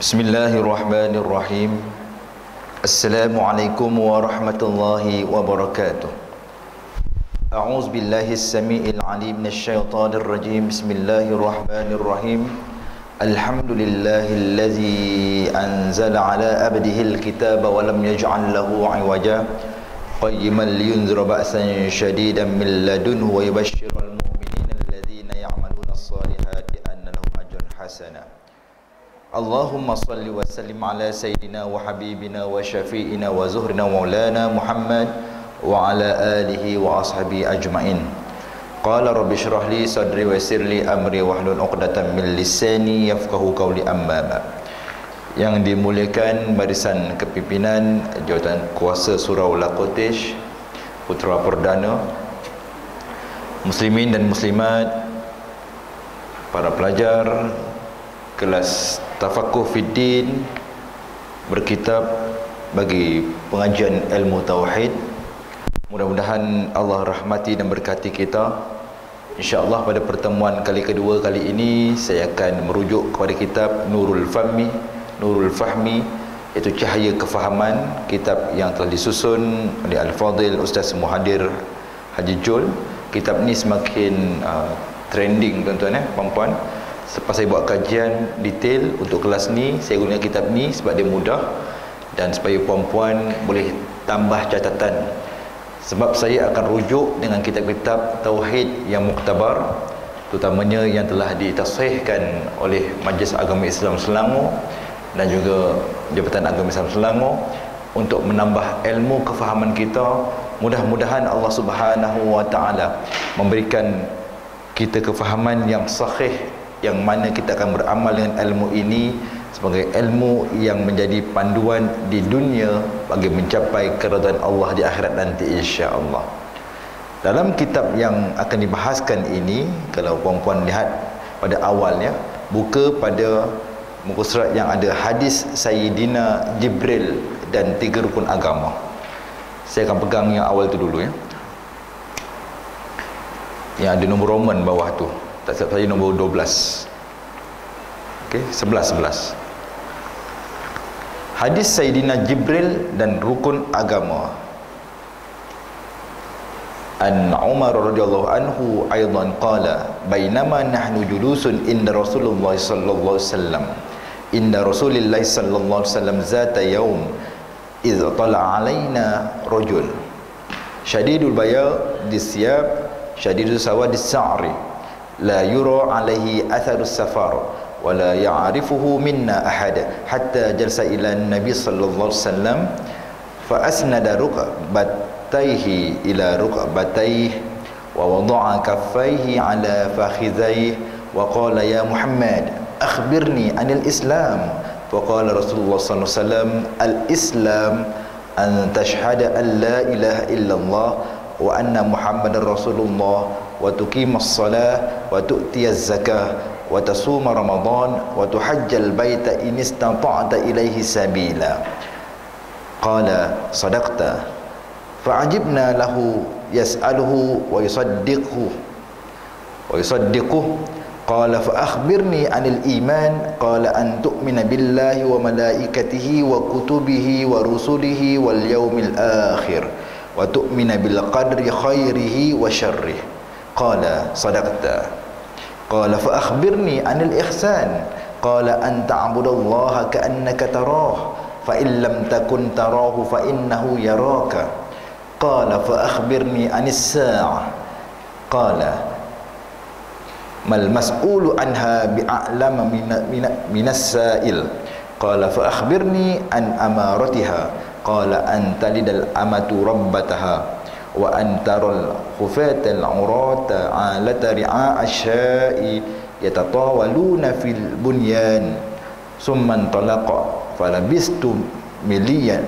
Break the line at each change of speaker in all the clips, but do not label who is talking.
Bismillahirrahmanirrahim. Assalamualaikum warahmatullahi wabarakatuh. A'udzu billahi as-sami'il 'alim minasyaitonir rajim. Bismillahirrahmanirrahim. Alhamdulillahillazi anzala 'ala 'abdihil kitaba wa lam yaj'al lahu 'iwaja qayyiman liyunzira ba'san shadidan min ladunhu wa yubashshiral mu'minina allazina ya'maluna as-salihati anna lahum ajran hasana. Allahumma salli wa sallim ala sayyidina wa habibina wa syafi'ina wa zuhrina maulana Muhammad wa ala alihi wa ashabi ajma'in. Qala rabbi syrah li sadri wa yassir li amri wahlul 'uqdatam min lisani yafqahu qawli amma ba'd. Yang dimuliakan barisan kepimpinan Jawatan Kuasa Surau Lakotish, Putra Perdana, muslimin dan muslimat, para pelajar kelas Tafaqquh Fiddin berkitab bagi pengajian ilmu tauhid. Mudah-mudahan Allah rahmati dan berkati kita. InsyaAllah pada pertemuan kali kedua kali ini saya akan merujuk kepada kitab Nurul Fahmi, iaitu Cahaya Kefahaman, kitab yang telah disusun oleh Al-Fadhil Ustaz Muhadir Haji Jul. Kitab ni semakin trending tuan-tuan, puan-puan. Selepas saya buat kajian detail untuk kelas ni, saya guna kitab ni sebab dia mudah dan supaya puan-puan boleh tambah catatan. Sebab saya akan rujuk dengan kitab-kitab tauhid yang muktabar, terutamanya yang telah ditasihkan oleh Majlis Agama Islam Selangor dan juga Jabatan Agama Islam Selangor untuk menambah ilmu kefahaman kita. Mudah-mudahan Allah Subhanahu wa taala memberikan kita kefahaman yang sahih, yang mana kita akan beramal dengan ilmu ini sebagai ilmu yang menjadi panduan di dunia bagi mencapai keridhaan Allah di akhirat nanti insya-Allah. Dalam kitab yang akan dibahaskan ini, kalau puan-puan lihat pada awalnya, buka pada muka surat yang ada hadis Sayyidina Jibril dan 3 rukun agama. Saya akan pegang yang awal tu dulu ya. Yang ada nombor Roman bawah tu. Tak silap saya nombor 12. Okey, 11. Hadis Sayyidina Jibril dan rukun agama. An Umar radhiyallahu anhu aidan qala bainama nahnu julusun inda Rasulullah sallallahu alaihi wasallam inda Rasulillah sallallahu alaihi wasallam zata yaum idh tala alaina rajul syadidul bayad disyab syadidus sawad as-sa'ri la yura alaihi atharus safar wa la ya'rifuhu minna ahad hatta jalsa ila nabi sallallahu alaihi wasallam fa asnada rukbatayhi ila rukbatayhi wa wada'a kaffayhi ala fakhidhayhi wa qala ya Muhammad akhbirni anil Islam. Fa qala Rasulullah sallallahu alaihi wasallam al-Islam an tashhada an la ilaha illallah wa anna Muhammadar Rasulullah wa tuqimas salah wa tu'tiyaz zakah wa tasuma ramadan wa tuhajjal baita in istata'ta ilaihi sabila. Qala sadaqta. Fa'ajibna lahu yas'aluhu wa yusaddiquhu qala fa akhbirni anil iman qala an tu'mina billahi wa malaikatihi wa kutubihi wa rusulihi wal yawmil akhir wa tu'mina bil qadri khairihi wa syarrihi. Qala sadaqta. Qala fa akhbirni anil ihsan qala an ta'budallaha ka'annaka tarah fa in lam takun tarahu fa innahu yaraka. Qala fa akhbirni anis sa'ah qala mal mas'ulu anha bi'a'lama minas sa'il. Qala fa akhbirni an amaratiha qala an talidal amatu rabbataha wa antaral khufatal urata alata ri'a asya'i yatatawaluna fil bunyan summa intalaqa falabistu maliyan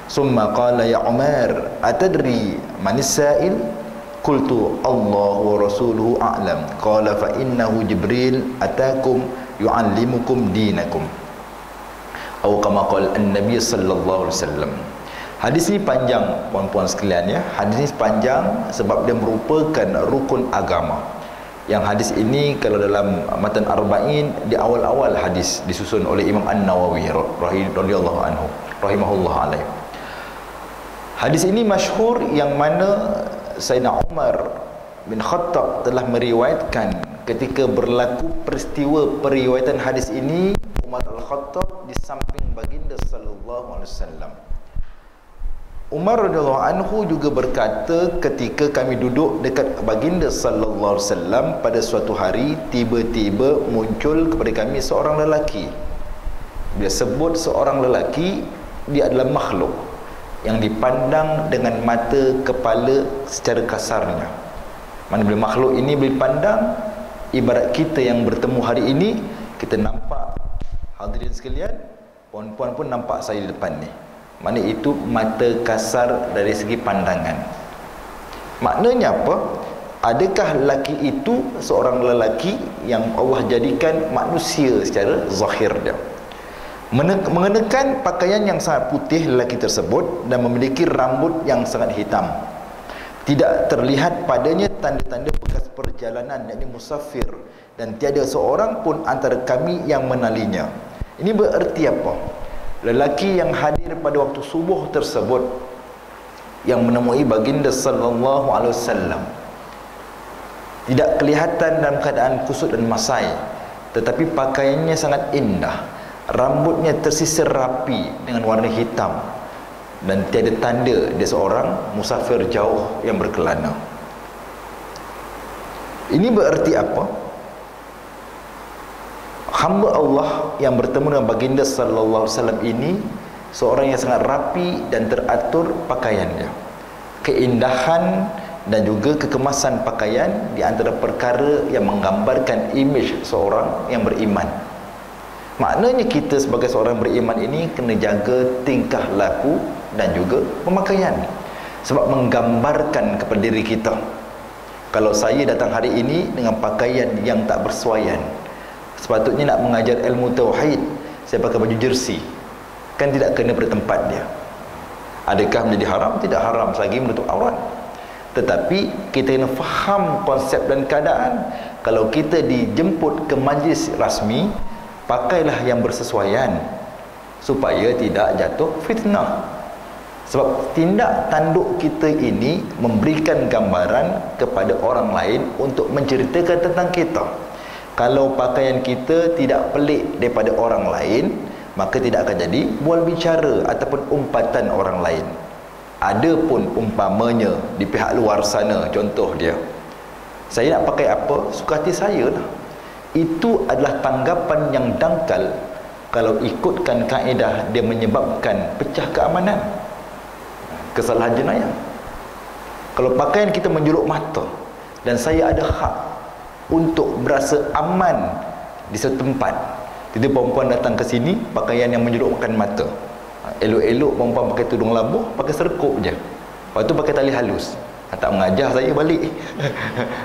summa qala ya Umar atadri manis sa'il qultu Allah wa rasuluhu a'lam qala fa innahu Jibril atakum yu'allimukum dinakum atau kama qala an-nabi sallallahu alaihi wasallam. Hadis ni panjang puan-puan sekalian ya. Hadis ni panjang sebab dia merupakan rukun agama. Yang hadis ini kalau dalam matan Arba'in di awal-awal hadis disusun oleh Imam An-Nawawi radhiyallahu anhu rahimahullah alaihi. Hadis ini masyhur yang mana Sayyidina Umar bin Khattab telah meriwayatkan ketika berlaku peristiwa periwayatan hadis ini, Umar Al-Khattab di samping baginda sallallahu alaihi wasallam. Umar radhiyallahu anhu juga berkata ketika kami duduk dekat baginda sallallahu alaihi wasallam pada suatu hari, tiba-tiba muncul kepada kami seorang lelaki. Dia sebut seorang lelaki, dia adalah makhluk yang dipandang dengan mata kepala secara kasarnya. Mana bila makhluk ini boleh pandang, ibarat kita yang bertemu hari ini, kita nampak hadirin sekalian, puan-puan pun nampak saya di depan ni. Mana itu mata kasar dari segi pandangan. Maknanya apa? Adakah lelaki itu seorang lelaki yang Allah jadikan manusia secara zahir dia, mengenakan pakaian yang sangat putih lelaki tersebut dan memiliki rambut yang sangat hitam. Tidak terlihat padanya tanda-tanda bekas perjalanan, yakni musafir, dan tiada seorang pun antara kami yang menalinya. Ini bererti apa? Lelaki yang hadir pada waktu subuh tersebut, yang menemui baginda sallallahu alaihi wasallam, tidak kelihatan dalam keadaan kusut dan masai, tetapi pakaiannya sangat indah, rambutnya tersisir rapi dengan warna hitam, dan tiada tanda dia seorang musafir jauh yang berkelana. Ini bererti apa? Hamba Allah yang bertemu dengan baginda sallallahu alaihi wasallam ini seorang yang sangat rapi dan teratur pakaiannya. Keindahan dan juga kekemasan pakaian di antara perkara yang menggambarkan imej seorang yang beriman. Maknanya kita sebagai seorang beriman ini kena jaga tingkah laku dan juga pemakaian, sebab menggambarkan kepada diri kita. Kalau saya datang hari ini dengan pakaian yang tak bersesuaian, sepatutnya nak mengajar ilmu tauhid, saya pakai baju jersey, kan tidak kena pada tempat dia. Adakah menjadi haram? Tidak haram selagi menutup aurat. Tetapi kita kena faham konsep dan keadaan. Kalau kita dijemput ke majlis rasmi, pakailah yang bersesuaian supaya tidak jatuh fitnah. Sebab tindak tanduk kita ini memberikan gambaran kepada orang lain untuk menceritakan tentang kita. Kalau pakaian kita tidak pelik daripada orang lain, maka tidak akan jadi bual bicara ataupun umpatan orang lain. Ada pun umpamanya di pihak luar sana, contoh dia, saya nak pakai apa, suka hati saya lah. Itu adalah tanggapan yang dangkal kalau ikutkan kaedah dia menyebabkan pecah keamanan, kesalahan jenayah. Kalau pakaian kita menjuluk mata dan saya ada hak untuk berasa aman di setempat, tiba perempuan datang ke sini pakaian yang menjulukkan mata, elok-elok perempuan pakai tudung labuh, pakai serkup je, lepas tu pakai tali halus, tak mengajar saya balik.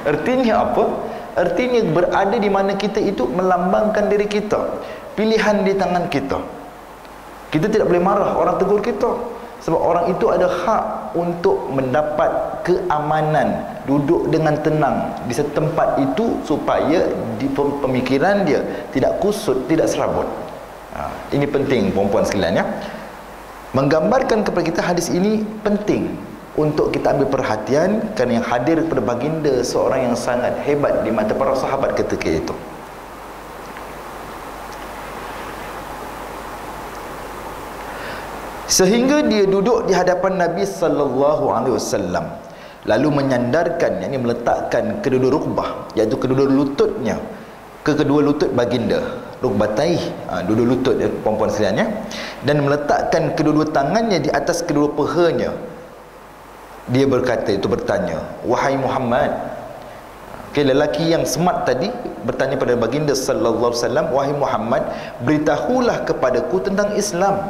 Artinya apa? Artinya berada di mana kita itu melambangkan diri kita, pilihan di tangan kita. Kita tidak boleh marah orang tegur kita, sebab orang itu ada hak untuk mendapat keamanan, duduk dengan tenang di setempat itu supaya di pemikiran dia tidak kusut, tidak serabut. Ini penting perempuan sekalian ya. Menggambarkan kepada kita hadis ini penting untuk kita ambil perhatian, kerana yang hadir kepada baginda seorang yang sangat hebat di mata para sahabat ketika itu. Sehingga dia duduk di hadapan Nabi sallallahu alaihi wasallam, lalu menyandarkan, yakni meletakkan kedua rukbah, iaitu kedua lututnya ke kedua lutut baginda, rukbatai, dua lutut ya, perempuan sekalian ya, dan meletakkan kedua tangannya di atas kedua pahanya. Dia berkata, itu bertanya, wahai Muhammad. Lelaki yang smart tadi bertanya pada baginda sallallahu alaihi wasallam, wahai Muhammad, beritahulah kepadaku tentang Islam.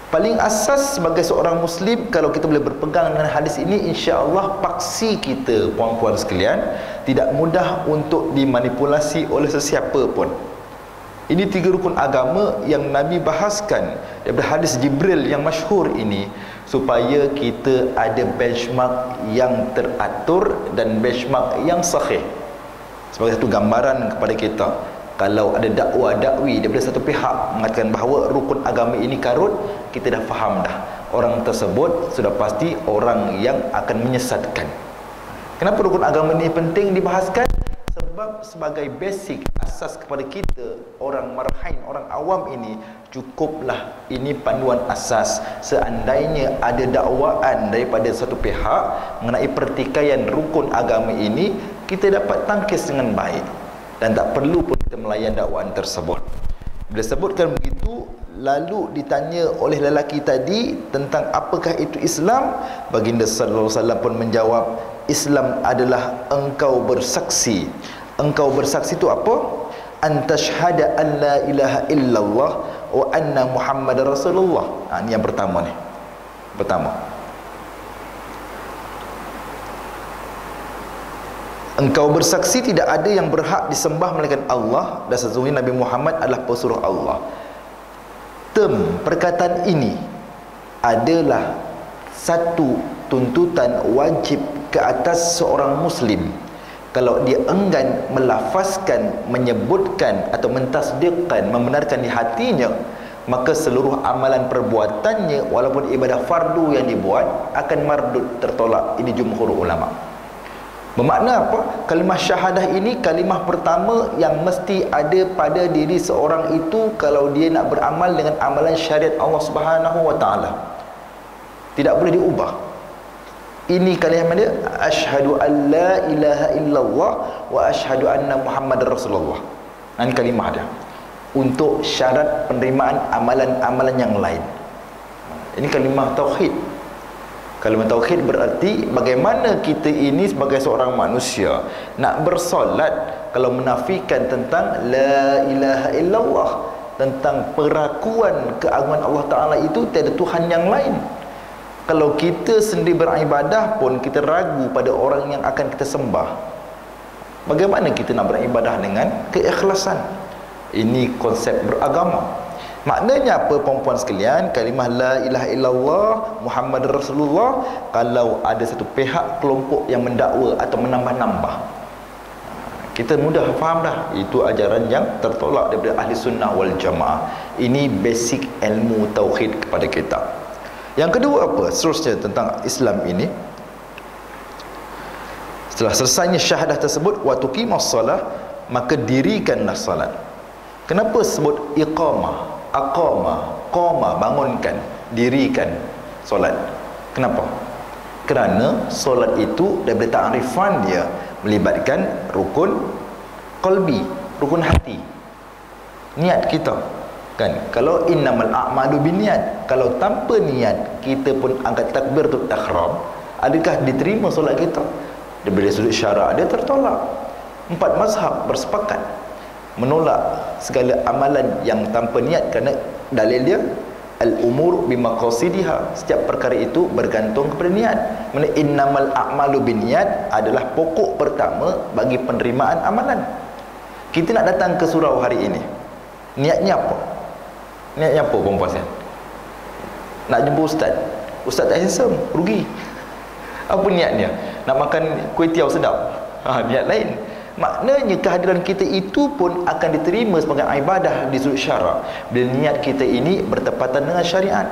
Paling asas sebagai seorang Muslim, kalau kita boleh berpegang dengan hadis ini, insya-Allah paksi kita puan-puan sekalian tidak mudah untuk dimanipulasi oleh sesiapa pun. Ini 3 rukun agama yang Nabi bahaskan daripada hadis Jibril yang masyhur ini, supaya kita ada benchmark yang teratur dan benchmark yang sahih. Sebagai satu gambaran kepada kita, kalau ada dakwa-dakwi daripada satu pihak mengatakan bahawa rukun agama ini karut, kita dah faham dah, orang tersebut sudah pasti orang yang akan menyesatkan. Kenapa rukun agama ini penting dibahaskan? Sebab sebagai basic, asas kepada kita orang marhain, orang awam ini, cukuplah ini panduan asas. Seandainya ada dakwaan daripada satu pihak mengenai pertikaian rukun agama ini, kita dapat tangkis dengan baik dan tak perlu pun kita melayan dakwaan tersebut. Bila sebutkan begitu, lalu ditanya oleh lelaki tadi tentang apakah itu Islam, baginda sallallahu alaihi wasallam pun menjawab, Islam adalah engkau bersaksi. Engkau bersaksi itu apa? Antashhada an la ilaha illallah wa anna Muhammadar Rasulullah. Ini yang pertama ni. Pertama, engkau bersaksi tidak ada yang berhak disembah melainkan Allah, dan sesungguhnya Nabi Muhammad adalah pesuruh Allah. Perkataan ini adalah satu tuntutan wajib ke atas seorang Muslim. Kalau dia enggan melafazkan, menyebutkan atau mentasdiqkan, membenarkan di hatinya, maka seluruh amalan perbuatannya walaupun ibadah fardu yang dibuat akan mardud, tertolak. Ini jumhur ulama. Bermakna apa? Kalimah syahadah ini kalimah pertama yang mesti ada pada diri seorang itu kalau dia nak beramal dengan amalan syariat Allah Subhanahu wa taala. Tidak boleh diubah. Ini kalimah dia, asyhadu an la ilaha illallah wa asyhadu anna Muhammadar Rasulullah. Ini kalimah dia untuk syarat penerimaan amalan-amalan yang lain. Ini kalimah tauhid. Kalimah tauhid berarti bagaimana kita ini sebagai seorang manusia nak bersolat kalau menafikan tentang la ilaha illallah, tentang perakuan keagungan Allah Ta'ala itu tiada Tuhan yang lain. Kalau kita sendiri beribadah pun kita ragu pada orang yang akan kita sembah, bagaimana kita nak beribadah dengan keikhlasan? Ini konsep beragama. Maknanya apa, perempuan sekalian? Kalimah la ilaha illallah Muhammadar Rasulullah, kalau ada satu pihak kelompok yang mendakwa atau menambah-nambah, kita mudah faham dah, itu ajaran yang tertolak daripada ahli sunnah wal jamaah. Ini basic ilmu tauhid kepada kita. Yang kedua apa seterusnya tentang Islam ini? Setelah selesainya syahadah tersebut, wa tuqimus salah, maka dirikanlah salat. Kenapa sebut iqamah, aqama, qama, bangunkan, dirikan solat? Kenapa? Kerana solat itu daripada ta'rifan dia melibatkan rukun qalbi, rukun hati, niat kita. Kan, kalau innamal a'malu binniyat, kalau tanpa niat kita pun angkat takbiratul ihram, adakah diterima solat kita? Daripada sudut syarak dia tertolak. 4 mazhab bersepakat menolak segala amalan yang tanpa niat, kerana dalil dia al-umur bimaqasidiha, setiap perkara itu bergantung kepada niat. Mana innamal a'malu binniyat adalah pokok pertama bagi penerimaan amalan. Kita nak datang ke surau hari ini, niatnya apa? Niatnya apa perempuan saya? Nak jumpa ustaz. Ustaz tak handsome, rugi. Apa niatnya? Nak makan kuih tiaw sedap. Niat lain. Maknanya kehadiran kita itu pun akan diterima sebagai ibadah di sudut syarak bila niat kita ini bertepatan dengan syariat.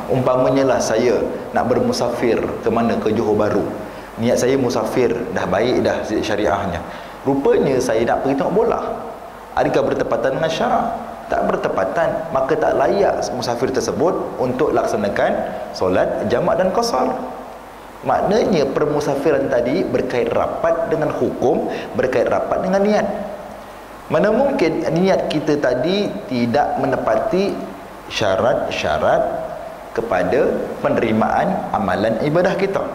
Umpamanya lah saya nak bermusafir ke mana, ke Johor Bahru. Niat saya musafir, dah baik dah syariahnya. Rupanya saya nak pergi tengok bola. Adakah bertepatan dengan syarak? Tak bertepatan, maka tak layak musafir tersebut untuk laksanakan solat jamak dan qasar. Maknanya permusafiran tadi berkait rapat dengan hukum, berkait rapat dengan niat. Mana mungkin niat kita tadi tidak menepati syarat-syarat kepada penerimaan amalan ibadah kita.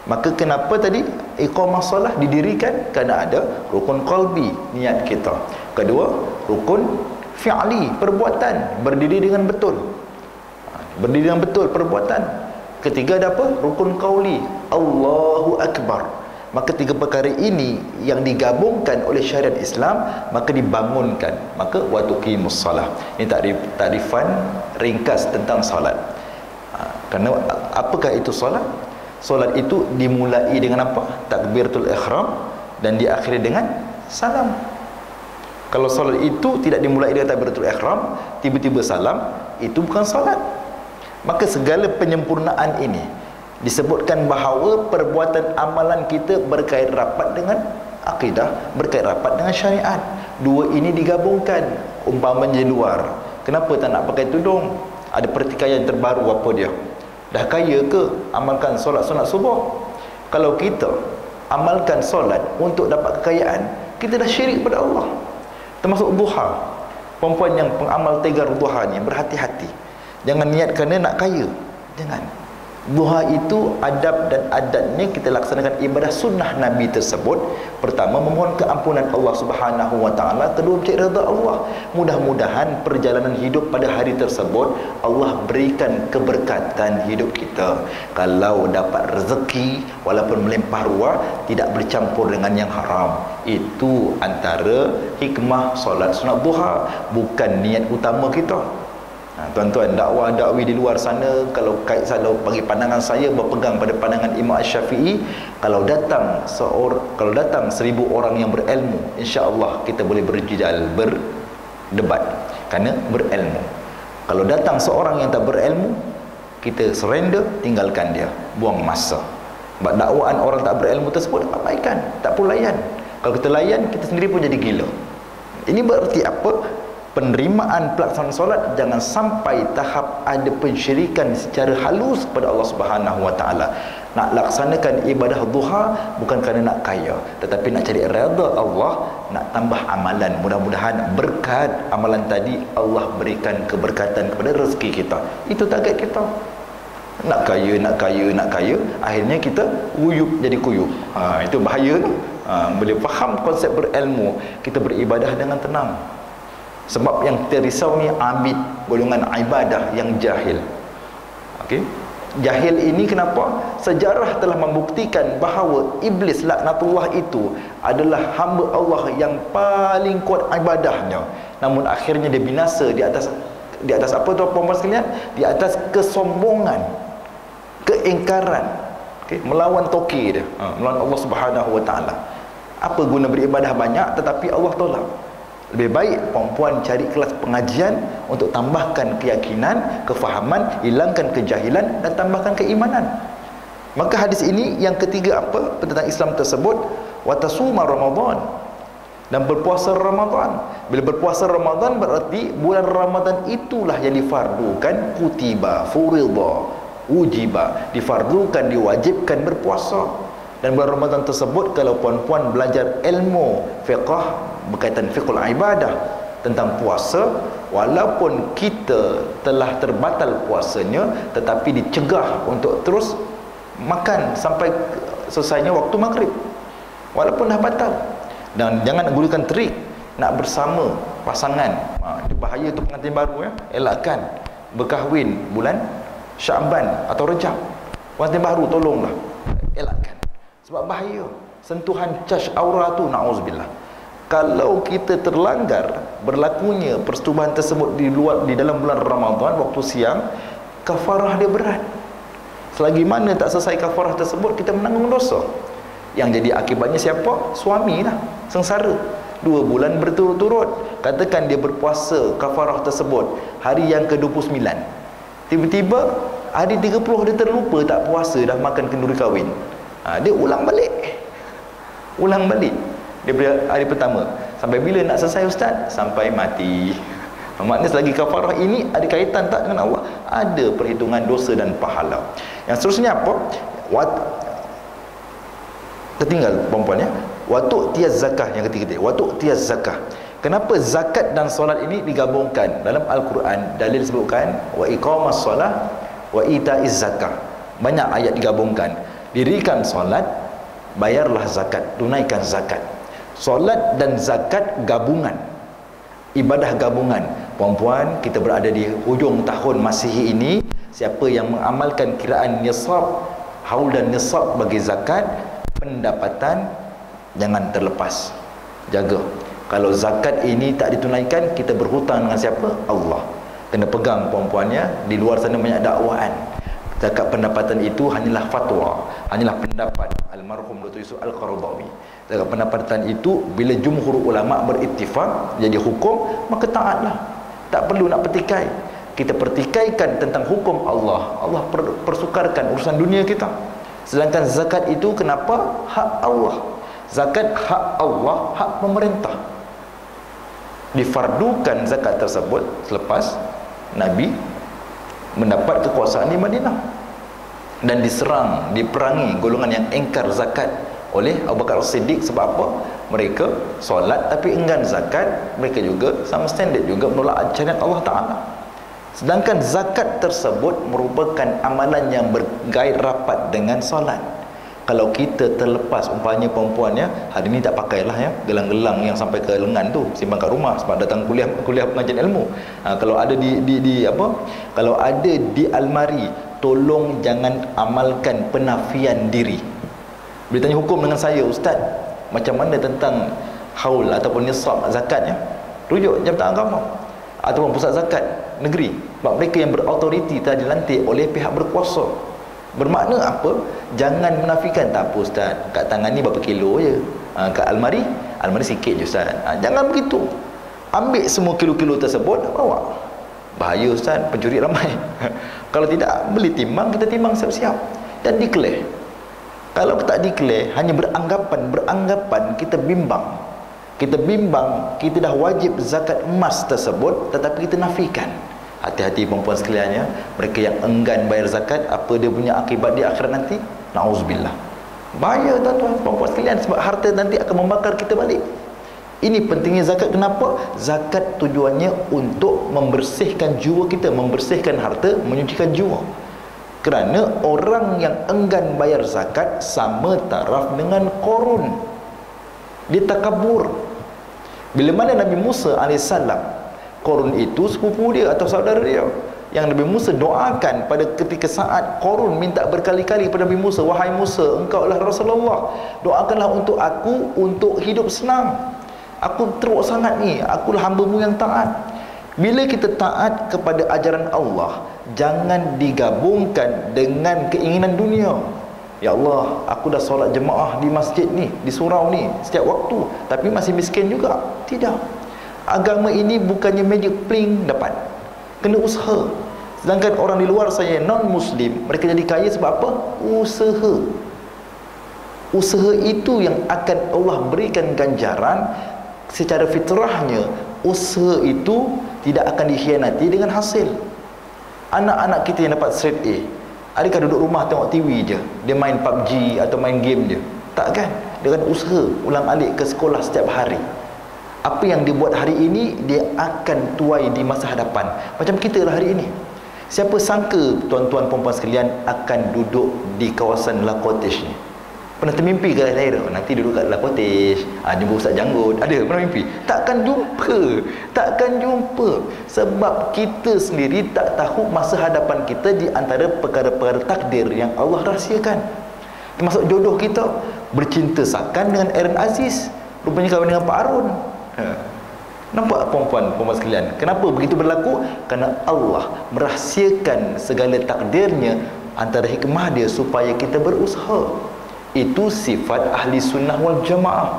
Maka kenapa tadi iqamah solah didirikan? Kerana ada rukun qalbi, niat kita. Kedua, rukun fi'li, perbuatan, berdiri dengan betul. Berdiri dengan betul perbuatan. Ketiga ada apa? Rukun qauli, Allahu Akbar. Maka tiga perkara ini yang digabungkan oleh syariat Islam, maka dibangunkan. Maka wa tuqimus salah. Ini takrifan ringkas tentang solat. Kerana apakah itu solat? Solat itu dimulai dengan apa? Takbiratul ihram dan diakhiri dengan salam. Kalau solat itu tidak dimulai dengan takbiratul ihram, tiba-tiba salam, itu bukan solat. Maka segala penyempurnaan ini disebutkan bahawa perbuatan amalan kita berkait rapat dengan akidah, berkait rapat dengan syariat. Dua ini digabungkan. Umpamanya di luar, kenapa tak nak pakai tudung? Ada pertikaian terbaru, apa dia? Dah kaya ke amalkan solat sunat subuh? Kalau kita amalkan solat untuk dapat kekayaan, kita dah syirik pada Allah. Termasuk duha. Perempuan yang pengamal tegar duha ni, berhati-hati. Jangan niat kerana nak kaya. Jangan. Duha itu adab dan adatnya kita laksanakan ibadah sunnah Nabi tersebut. Pertama, memohon keampunan Allah Subhanahu wa taala, kedua mencari redha Allah. Mudah-mudahan perjalanan hidup pada hari tersebut Allah berikan keberkatan hidup kita. Kalau dapat rezeki walaupun melimpah ruah, tidak bercampur dengan yang haram. Itu antara hikmah solat sunat duha, bukan niat utama kita. Tuan-tuan, dakwa-dakwi di luar sana, kalau bagi pandangan saya berpegang pada pandangan Imam Syafi'i, kalau datang 1000 orang yang berilmu, insya-Allah kita boleh berjidal, berdebat kerana berilmu. Kalau datang seorang yang tak berilmu, kita surrender, tinggalkan dia, buang masa. Sebab dakwaan orang tak berilmu tersebut abaikan, tak perlu layan. Kalau kita layan, kita sendiri pun jadi gila. Ini berarti apa? Penerimaan pelaksanaan solat jangan sampai tahap ada pensyirikan secara halus kepada Allah Subhanahu wa taala. Nak laksanakan ibadah duha bukan kerana nak kaya, tetapi nak cari redha Allah, nak tambah amalan. Mudah-mudahan berkat amalan tadi Allah berikan keberkatan kepada rezeki kita. Itu target kita. Nak kaya, akhirnya kita uyup jadi kuyup. Itu bahaya tu. Boleh faham konsep berilmu, kita beribadah dengan tenang. Sebab yang terisau ni abid, golongan ibadah yang jahil. Okey. Jahil ini kenapa? Sejarah telah membuktikan bahawa iblis laknatullah itu adalah hamba Allah yang paling kuat ibadahnya. Namun akhirnya dia binasa di atas apa tu puan-puan sekalian? Di atas kesombongan, keingkaran. Okey, melawan toki dia, melawan Allah Subhanahu wa taala. Apa guna beribadah banyak tetapi Allah tolak? Lebih baik perempuan cari kelas pengajian untuk tambahkan keyakinan, kefahaman, hilangkan kejahilan dan tambahkan keimanan. Maka hadis ini yang ketiga apa tentang Islam tersebut? Wa tasuma Ramadan, dan berpuasa Ramadan. Bila berpuasa Ramadan berarti bulan Ramadan itulah yang difardukan, kutiba, furidha, ujiba, difardukan, diwajibkan berpuasa. Dan bulan Ramadan tersebut kalau puan-puan belajar ilmu fiqh berkaitan fiqhul ibadah tentang puasa, walaupun kita telah terbatal puasanya tetapi dicegah untuk terus makan sampai selesainya waktu maghrib walaupun dah batal. Dan jangan gunakan trik nak bersama pasangan. Bahaya tu pengantin baru ya. Elakkan berkahwin bulan Syaban atau Rejab. Pengantin baru tolonglah elakkan. Sebab bahaya. Sentuhan cash aura tu na'uzubillah. Kalau kita terlanggar berlakunya persetubuhan tersebut di dalam bulan Ramadan waktu siang, kafarah dia berat. Selagi mana tak selesai kafarah tersebut, kita menanggung dosa. Yang jadi akibatnya siapa? Suami lah, sengsara. 2 bulan berturut-turut. Katakan dia berpuasa kafarah tersebut hari yang ke-29. Tiba-tiba hari 30 dia terlupa tak puasa, dah makan kenduri kahwin. Dia ulang balik. Daripada hari pertama sampai bila nak selesai ustaz? Sampai mati. Maknanya selagi kafarah ini ada kaitan tak dengan Allah? Ada perhitungan dosa dan pahala. Yang seterusnya apa? Tertinggal perempuan ya. Waktu tiaz zakah yang ketiga. Waktu tiaz zakah. Kenapa zakat dan solat ini digabungkan? Dalam Al-Quran dalil sebutkan wa iqamas solah wa itaiz zakah. Banyak ayat digabungkan. Dirikan solat, bayarlah zakat, tunaikan zakat. Solat dan zakat gabungan, ibadah gabungan. Puan-puan, kita berada di hujung tahun Masihi ini. Siapa yang mengamalkan kiraan nisab, haul dan nisab bagi zakat, pendapatan jangan terlepas, jaga. Kalau zakat ini tak ditunaikan, kita berhutang dengan siapa? Allah. Kena pegang puan-puannya. Di luar sana banyak dakwaan. Zakat pendapatan itu hanyalah fatwa, hanyalah pendapat almarhum Dr. Yusuf Al-Qaradawi. Zakat pendapatan itu bila jumhur ulama berittifaq jadi hukum, maka taatlah. Tak perlu nak petikai. Kita pertikaikan tentang hukum Allah. Allah persukarkan urusan dunia kita. Sedangkan zakat itu kenapa? Hak Allah. Zakat hak Allah, hak pemerintah. Difardukan zakat tersebut selepas Nabi mendapat kekuasaan di Madinah dan diserang, diperangi golongan yang engkar zakat oleh Abu Bakar As-Siddiq. Sebab apa? Mereka solat tapi enggan zakat. Mereka juga sama standard juga menolak ajaran Allah Ta'ala. Sedangkan zakat tersebut merupakan amalan yang berkait rapat dengan solat. Kalau kita terlepas, umpamanya perempuannya hari ni tak pakailah ya gelang-gelang yang sampai ke lengan tu, simpan kat rumah sebab datang kuliah pengajian ilmu. Kalau ada di apa? Kalau ada di almari, tolong jangan amalkan penafian diri. Bila tanya hukum dengan saya, ustaz, macam mana tentang haul ataupun nisab zakatnya? Rujuk Jabatan Agama ataupun pusat zakat negeri. Sebab mereka yang berautoriti telah dilantik oleh pihak berkuasa. Bermakna apa? Jangan menafikan. Tak apa ustaz, kat tangan ni berapa kilo je, kat almari sikit je ustaz. Jangan begitu. Ambil semua kilo-kilo tersebut, bawa. Bahaya ustaz, pencuri ramai. Kalau tidak, beli timbang, kita timbang siap-siap dan declare. Kalau tak declare, hanya beranggapan, kita bimbang. Kita dah wajib zakat emas tersebut, tetapi kita nafikan. Hati-hati perempuan sekaliannya, mereka yang enggan bayar zakat, apa dia punya akibat di akhirat nanti? Na'udzubillah. Bahaya tuan-tuan, perempuan sekalian, sebab harta nanti akan membakar kita balik. Ini pentingnya zakat. Kenapa? Zakat tujuannya untuk membersihkan jiwa kita, membersihkan harta, menyucikan jiwa. Kerana orang yang enggan bayar zakat sama taraf dengan Qarun. Dia takabur. Bila mana Nabi Musa AS, Qarun itu sepupu dia atau saudara dia, yang Nabi Musa doakan pada ketika saat Qarun minta berkali-kali pada Nabi Musa, wahai Musa, engkau adalah Rasulullah, doakanlah untuk aku untuk hidup senang. Aku teruk sangat ni, akulah hamba-Mu yang taat. Bila kita taat kepada ajaran Allah, jangan digabungkan dengan keinginan dunia. Ya Allah, aku dah solat jemaah di masjid ni, di surau ni setiap waktu, tapi masih miskin juga. Tidak. Agama ini bukannya magic pling dapat. Kena usaha. Sedangkan orang di luar saya non-Muslim, mereka jadi kaya sebab apa? Usaha. Usaha itu yang akan Allah berikan ganjaran. Secara fitrahnya, usaha itu tidak akan dikhianati dengan hasil. Anak-anak kita yang dapat straight A, adakah duduk rumah tengok TV je, dia main PUBG atau main game je? Tak kan? Dia akan usaha ulang alik ke sekolah setiap hari. Apa yang dia buat hari ini, dia akan tuai di masa hadapan. Macam kita lah hari ini. Siapa sangka tuan-tuan perempuan sekalian akan duduk di kawasan Lakotish ni? Pernah termimpi ke lahir? Nanti duduk kat Lakotish, jumpa Ustaz Janggut. Ada? Pernah mimpi? Takkan jumpa. Sebab kita sendiri tak tahu masa hadapan kita di antara perkara-perkara takdir yang Allah rahsiakan. Termasuk jodoh kita. Bercinta sakan dengan Aaron Aziz, rupanya kahwin dengan Pak Arun. Nampak perempuan sekalian, kenapa begitu berlaku? Kerana Allah merahsiakan segala takdirnya, antara hikmah dia supaya kita berusaha. Itu sifat ahli sunnah wal jamaah.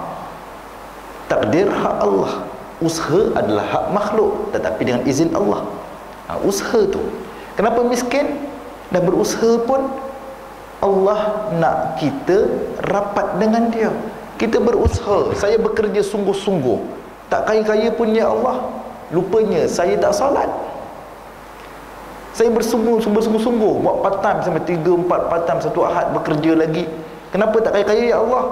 Takdir hak Allah, usaha adalah hak makhluk, tetapi dengan izin Allah. Usaha tu, kenapa miskin dan berusaha pun Allah nak kita rapat dengan dia. Kita berusaha, saya bekerja sungguh-sungguh, tak kaya-kaya pun ya Allah, lupanya saya tak salat. Saya bersungguh-sungguh buat part time sampai 3-4 part time satu ahad bekerja lagi. Kenapa tak kaya-kaya ya Allah?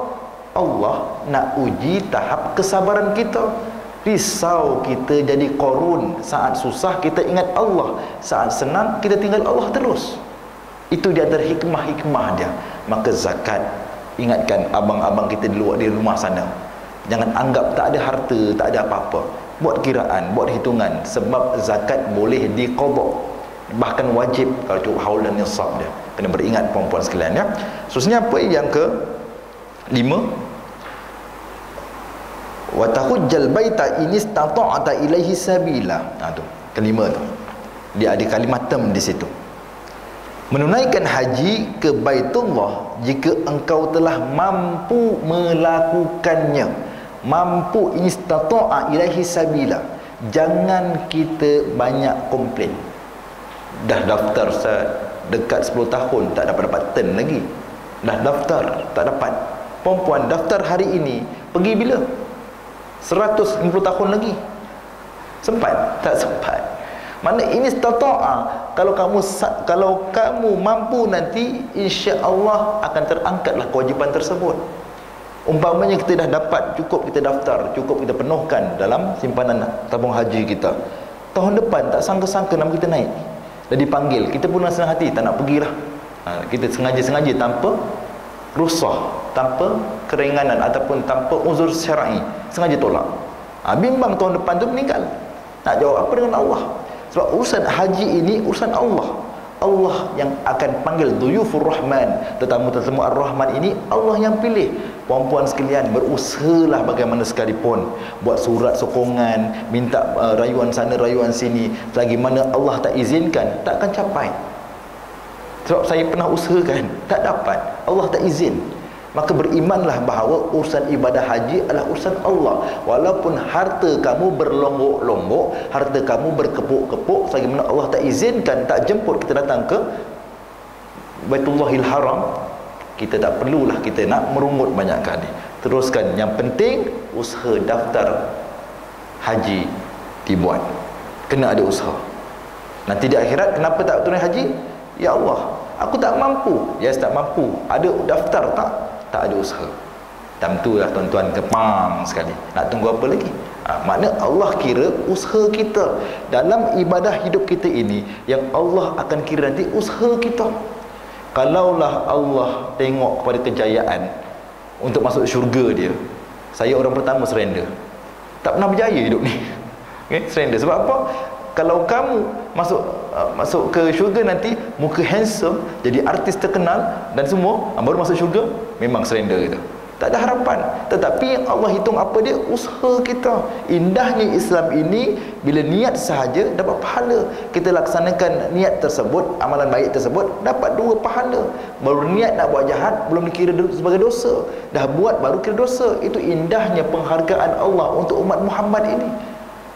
Allah nak uji tahap kesabaran kita. Risau kita jadi Qarun, saat susah kita ingat Allah, saat senang kita tinggal Allah terus. Itu di antara hikmah-hikmah dia. Maka zakat, ingatkan abang-abang kita di rumah sana, jangan anggap tak ada harta, tak ada apa-apa. Buat kiraan, buat hitungan, sebab zakat boleh diqadha, bahkan wajib kalau cukup haul dan nisab dia. Kena beringat perempuan sekalian ya. Seterusnya apa yang 5, wa tahujjal baita in istata'ta ilaihi sabila. Tu kelima tu. Dia ada kalimat tam di situ. Menunaikan haji ke Baitullah jika engkau telah mampu melakukannya. Mampu in istata'a ilaihi sabila. Jangan kita banyak komplain. Dah daftar dekat 10 tahun tak dapat turn lagi. Dah daftar tak dapat. Perempuan daftar hari ini, pergi bila? 150 tahun lagi. Sempat? Tak sempat. Mana ini istata'a, kalau kamu mampu nanti, insya-Allah akan terangkatlah kewajipan tersebut. Umpamanya kita dah dapat, cukup kita daftar, cukup kita penuhkan dalam simpanan tabung haji kita. Tahun depan tak sangka-sangka nama kita naik. Dah dipanggil, kita pun senang hati tak nak pergilah. Kita sengaja-sengaja tanpa rusah, tanpa keringanan ataupun tanpa uzur syar'i, sengaja tolak. Bimbang tahun depan tu meninggal. Nak jawab apa dengan Allah? Sebab urusan haji ini urusan Allah. Allah yang akan panggil Duyufur Rahman, tetamu-tetamu Ar-Rahman ini Allah yang pilih. Puan-puan sekalian, berusahalah bagaimana sekalipun, buat surat sokongan, minta rayuan sana rayuan sini. Selagi mana Allah tak izinkan, tak akan capai. Sebab saya pernah usahakan, tak dapat, Allah tak izin. Maka berimanlah bahawa urusan ibadah haji adalah urusan Allah. Walaupun harta kamu berlombok-lombok, harta kamu berkepuk-kepuk, selagi mana Allah tak izinkan, tak jemput kita datang ke Baitullahil Haram, kita tak perlulah kita nak merungut banyak kali. Teruskan, yang penting usaha daftar haji dibuat. Kena ada usaha. Nanti di akhirat, kenapa tak tunai haji? Ya Allah, aku tak mampu. Yes, tak mampu. Ada daftar tak? Tak ada usaha. Time tu lah tuan-tuan kepang sekali. Nak tunggu apa lagi? Makna Allah kira usaha kita dalam ibadah hidup kita ini, yang Allah akan kira nanti usaha kita. Kalaulah Allah tengok kepada kejayaan untuk masuk syurga dia, saya orang pertama surrender. Tak pernah berjaya hidup ni. Okay? Surrender. Sebab apa? Kalau kamu masuk ke syurga nanti, muka handsome, jadi artis terkenal dan semua, baru masuk syurga, memang surrender gitu. Tak ada harapan. Tetapi yang Allah hitung apa dia? Usaha kita. Indahnya Islam ini, bila niat sahaja dapat pahala. Kita laksanakan niat tersebut, amalan baik tersebut, dapat 2 pahala. Baru niat nak buat jahat, belum dikira sebagai dosa. Dah buat baru kira dosa. Itu indahnya penghargaan Allah untuk umat Muhammad ini.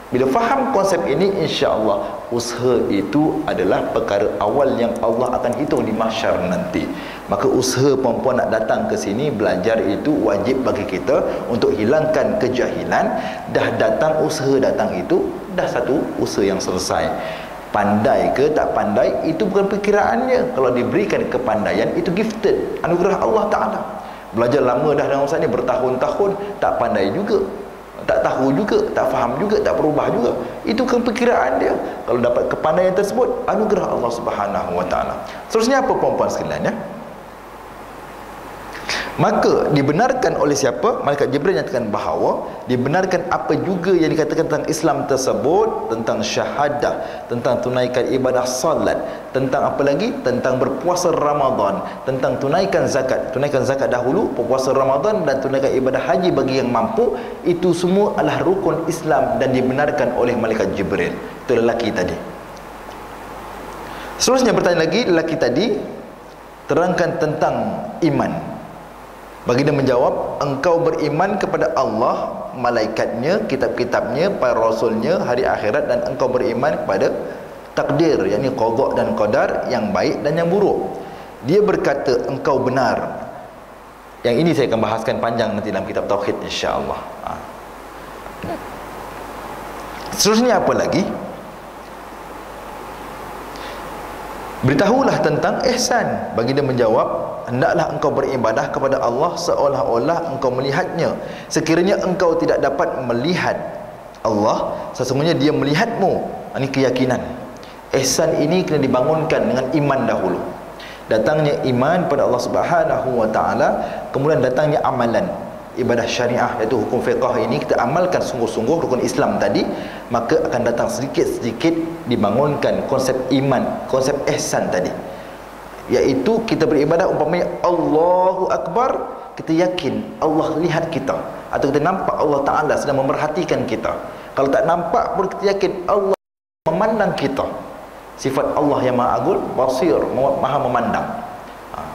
Bila faham konsep ini, insya-Allah usaha itu adalah perkara awal yang Allah akan hitung di mahsyar nanti. Maka usaha perempuan nak datang ke sini belajar itu wajib bagi kita untuk hilangkan kejahilan. Dah datang, usaha datang itu dah satu usaha yang selesai. Pandai ke tak pandai itu bukan perkiraannya. Kalau diberikan kepandaian itu gifted, anugerah Allah Ta'ala. Belajar lama dah dalam usaha ni bertahun-tahun, tak pandai juga, tak tahu juga, tak faham juga, tak berubah juga, itu keperkiraan dia. Kalau dapat kepandaian tersebut, anugerah Allah Subhanahu wa Ta'ala. Seterusnya apa perempuan sekalian ya? Maka dibenarkan oleh siapa? Malaikat Jibril nyatakan bahawa dibenarkan apa juga yang dikatakan tentang Islam tersebut, tentang syahadah, tentang tunaikan ibadah salat, tentang apa lagi? Tentang berpuasa Ramadan, tentang tunaikan zakat dahulu, berpuasa Ramadan dan tunaikan ibadah haji bagi yang mampu. Itu semua adalah rukun Islam dan dibenarkan oleh Malaikat Jibril. Itu lelaki tadi. Seterusnya bertanya lagi, lelaki tadi terangkan tentang iman. Baginda menjawab, engkau beriman kepada Allah, malaikatnya, kitab-kitabnya, para rasulnya, hari akhirat, dan engkau beriman kepada takdir, yakni qada dan qadar, yang baik dan yang buruk. Dia berkata, engkau benar. Yang ini saya akan bahaskan panjang nanti dalam kitab Tauhid, insya-Allah. Seterusnya apa lagi? Beritahulah tentang ihsan. Baginda menjawab, hendaklah engkau beribadah kepada Allah seolah-olah engkau melihatnya. Sekiranya engkau tidak dapat melihat Allah, sesungguhnya dia melihatmu. Ini keyakinan. Ihsan ini kena dibangunkan dengan iman dahulu. Datangnya iman pada Allah Subhanahu wa Ta'ala, kemudian datangnya amalan ibadah syariah, iaitu hukum fiqh ini kita amalkan sungguh-sungguh rukun Islam tadi, maka akan datang sedikit-sedikit dibangunkan konsep iman, konsep ihsan tadi, iaitu kita beribadah umpamanya Allahu Akbar, kita yakin Allah lihat kita, atau kita nampak Allah Ta'ala sedang memerhatikan kita. Kalau tak nampak pun kita yakin Allah memandang kita. Sifat Allah yang maha agung, basir, maha memandang.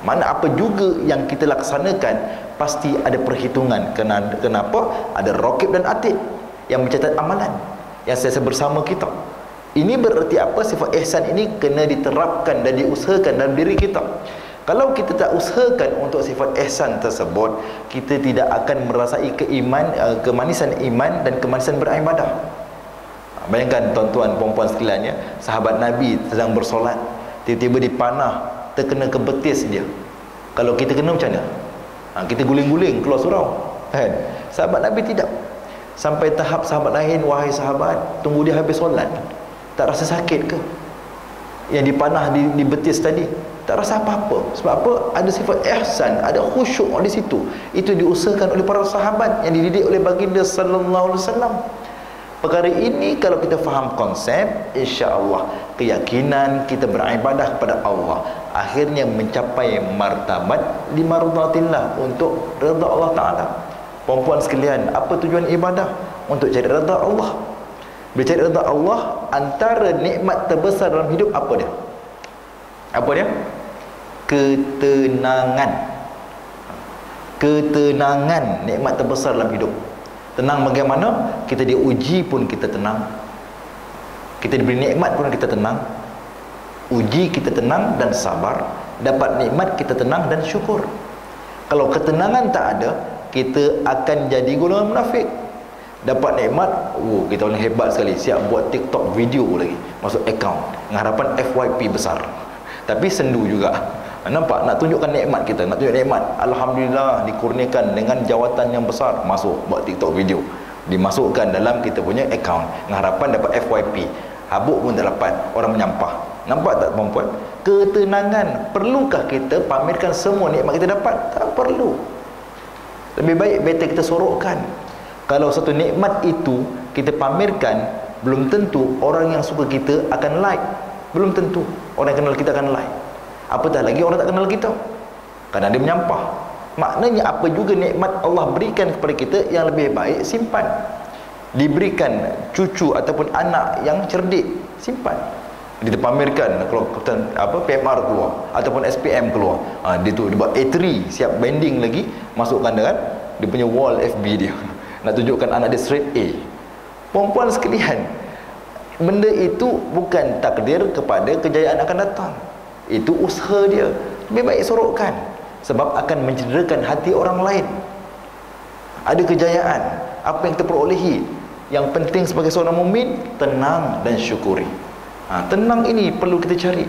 Mana apa juga yang kita laksanakan pasti ada perhitungan. Kenapa? Ada raqib dan atid yang mencatat amalan yang sentiasa bersama kita. Ini bererti apa? Sifat ihsan ini kena diterapkan dan diusahakan dalam diri kita. Kalau kita tak usahakan untuk sifat ihsan tersebut, kita tidak akan merasai kemanisan iman dan kemanisan beribadah. Bayangkan tuan-tuan puan-puan sekalian, ya, sahabat Nabi sedang bersolat, tiba-tiba dipanah, terkena ke betis dia. Kalau kita kena macam mana? Kita guling-guling keluar surau, kan? Sahabat Nabi tidak. Sampai tahap sahabat lain, wahai sahabat, tunggu dia habis solat, tak rasa sakit ke? Yang dipanah di betis tadi, tak rasa apa-apa. Sebab apa? Ada sifat ihsan, ada khusyuk di situ. Itu diusahakan oleh para sahabat yang dididik oleh baginda sallallahu alaihi wasallam. Perkara ini kalau kita faham konsep, insya-Allah keyakinan kita beribadah kepada Allah akhirnya mencapai martabat di mardatillah, untuk redha Allah Taala. Puan-puan sekalian, apa tujuan ibadah? Untuk cari redha Allah. Bila cari redha Allah, antara nikmat terbesar dalam hidup apa dia? Apa dia? Ketenangan. Ketenangan, nikmat terbesar dalam hidup. Tenang bagaimana? Kita diuji pun kita tenang, kita diberi nikmat pun kita tenang. Uji kita tenang dan sabar, dapat nikmat kita tenang dan syukur. Kalau ketenangan tak ada, kita akan jadi golongan munafik. Dapat nikmat, kita orang hebat sekali, siap buat TikTok video lagi, masuk akaun dengan harapan FYP besar, tapi sendu juga. Nampak? Nak tunjukkan nikmat kita, nak tunjuk nikmat. Alhamdulillah dikurniakan dengan jawatan yang besar, masuk buat TikTok video, dimasukkan dalam kita punya akaun dengan harapan dapat FYP. Habuk pun tak dapat, orang menyampah. Nampak tak perempuan? Ketenangan. Perlukah kita pamerkan semua nikmat kita dapat? Tak perlu. Lebih baik better kita sorokkan. Kalau satu nikmat itu kita pamerkan, belum tentu orang yang suka kita akan like. Belum tentu orang yang kenal kita akan like. Apatah lagi orang tak kenal kita, kerana dia menyampah. Maknanya apa juga nikmat Allah berikan kepada kita, yang lebih baik simpan. Diberikan cucu ataupun anak yang cerdik, simpan. Dia pamerkan kalau PMR keluar ataupun SPM keluar, dia tu dia buat A3, siap bending lagi, masukkan dengan dia punya wall FB dia. Nak tunjukkan anak dia straight A. Perempuan sekalian, benda itu bukan takdir kepada kejayaan akan datang. Itu usaha dia. Lebih baik sorokkan, sebab akan mencederakan hati orang lain. Ada kejayaan, apa yang kita perolehi, yang penting sebagai seorang mukmin, tenang dan syukuri. Tenang ini perlu kita cari.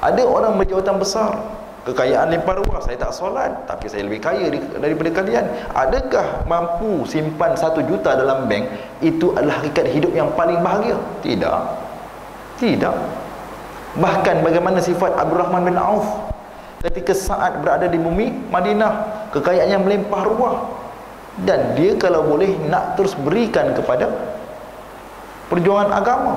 Ada orang berjawatan besar, kekayaan limpah ruah, saya tak solat tapi saya lebih kaya daripada kalian. Adakah mampu simpan 1 juta dalam bank itu adalah hakikat hidup yang paling bahagia? Tidak. Tidak. Bahkan bagaimana sifat Abdurrahman bin Auf ketika saat berada di bumi Madinah, kekayaannya melimpah ruah, dan dia kalau boleh nak terus berikan kepada perjuangan agama.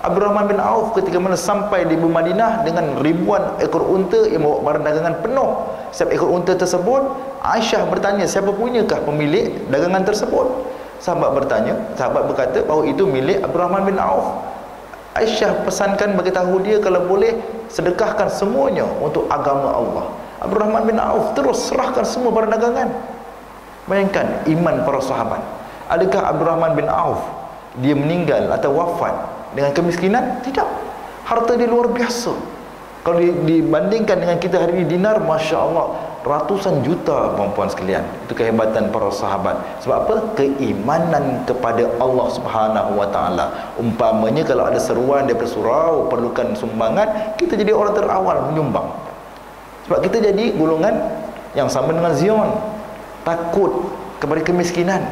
Abdurrahman bin Auf ketika mana sampai di bumi Madinah dengan ribuan ekor unta yang bawa barang dagangan penuh. Setiap ekor unta tersebut, Aisyah bertanya, siapa punyakah pemilik dagangan tersebut? Sahabat berkata bahawa itu milik Abdurrahman bin Auf. Aisyah pesankan, beritahu dia kalau boleh sedekahkan semuanya untuk agama Allah. Abdurrahman bin Auf terus serahkan semua barang dagangan. Bayangkan iman para sahabat. Adakah Abdurrahman bin Auf dia meninggal atau wafat dengan kemiskinan? Tidak. Harta dia luar biasa. Kalau dibandingkan dengan kita hari ini, dinar, Masya Allah, ratusan juta, perempuan sekalian. Itu kehebatan para sahabat. Sebab apa? Keimanan kepada Allah Subhanahu wa ta'ala. Umpamanya kalau ada seruan daripada surau, perlukan sumbangan, kita jadi orang terawal menyumbang. Sebab kita jadi golongan yang sama dengan Zion, takut kepada kemiskinan.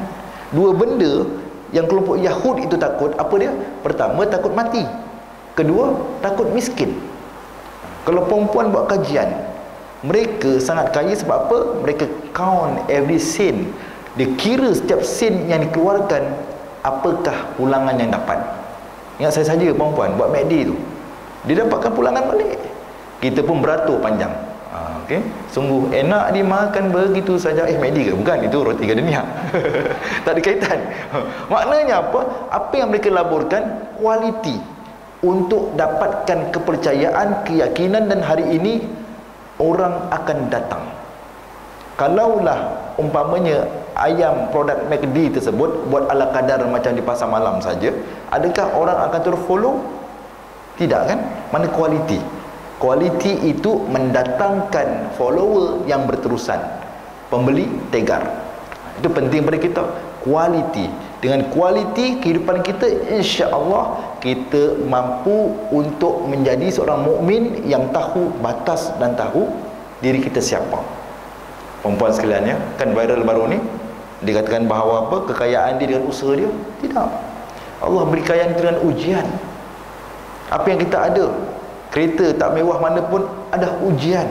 Dua benda yang kelompok Yahud itu takut, apa dia? Pertama, takut mati. Kedua, takut miskin. Kalau perempuan buat kajian, mereka sangat kaya sebab apa? Mereka count every sen. Dia kira setiap sen yang dikeluarkan, apakah pulangan yang dapat. Ingat saya saja perempuan buat MACD tu, dia dapatkan pulangan balik. Kita pun beratur panjang. Okey, sungguh enak dimakan begitu saja. McD ke? Bukan, itu roti gardenia. Tak ada kaitan. Maknanya apa? Apa yang mereka laburkan kualiti untuk dapatkan kepercayaan, keyakinan, dan hari ini orang akan datang. Kalaulah umpamanya ayam produk McD tersebut buat ala kadar macam di pasar malam saja, adakah orang akan terfollow? Tidak kan? Mana kualiti? Kualiti itu mendatangkan follower yang berterusan, pembeli tegar. Itu penting pada kita. Kualiti. Dengan kualiti kehidupan kita, insya-Allah kita mampu untuk menjadi seorang mukmin yang tahu batas dan tahu diri kita siapa. Perempuan sekalian, ya, kan viral baru ni dikatakan bahawa apa? Kekayaan dia dengan usaha dia? Tidak. Allah beri kekayaan dengan ujian. Apa yang kita ada? Kereta tak mewah mana pun ada ujian.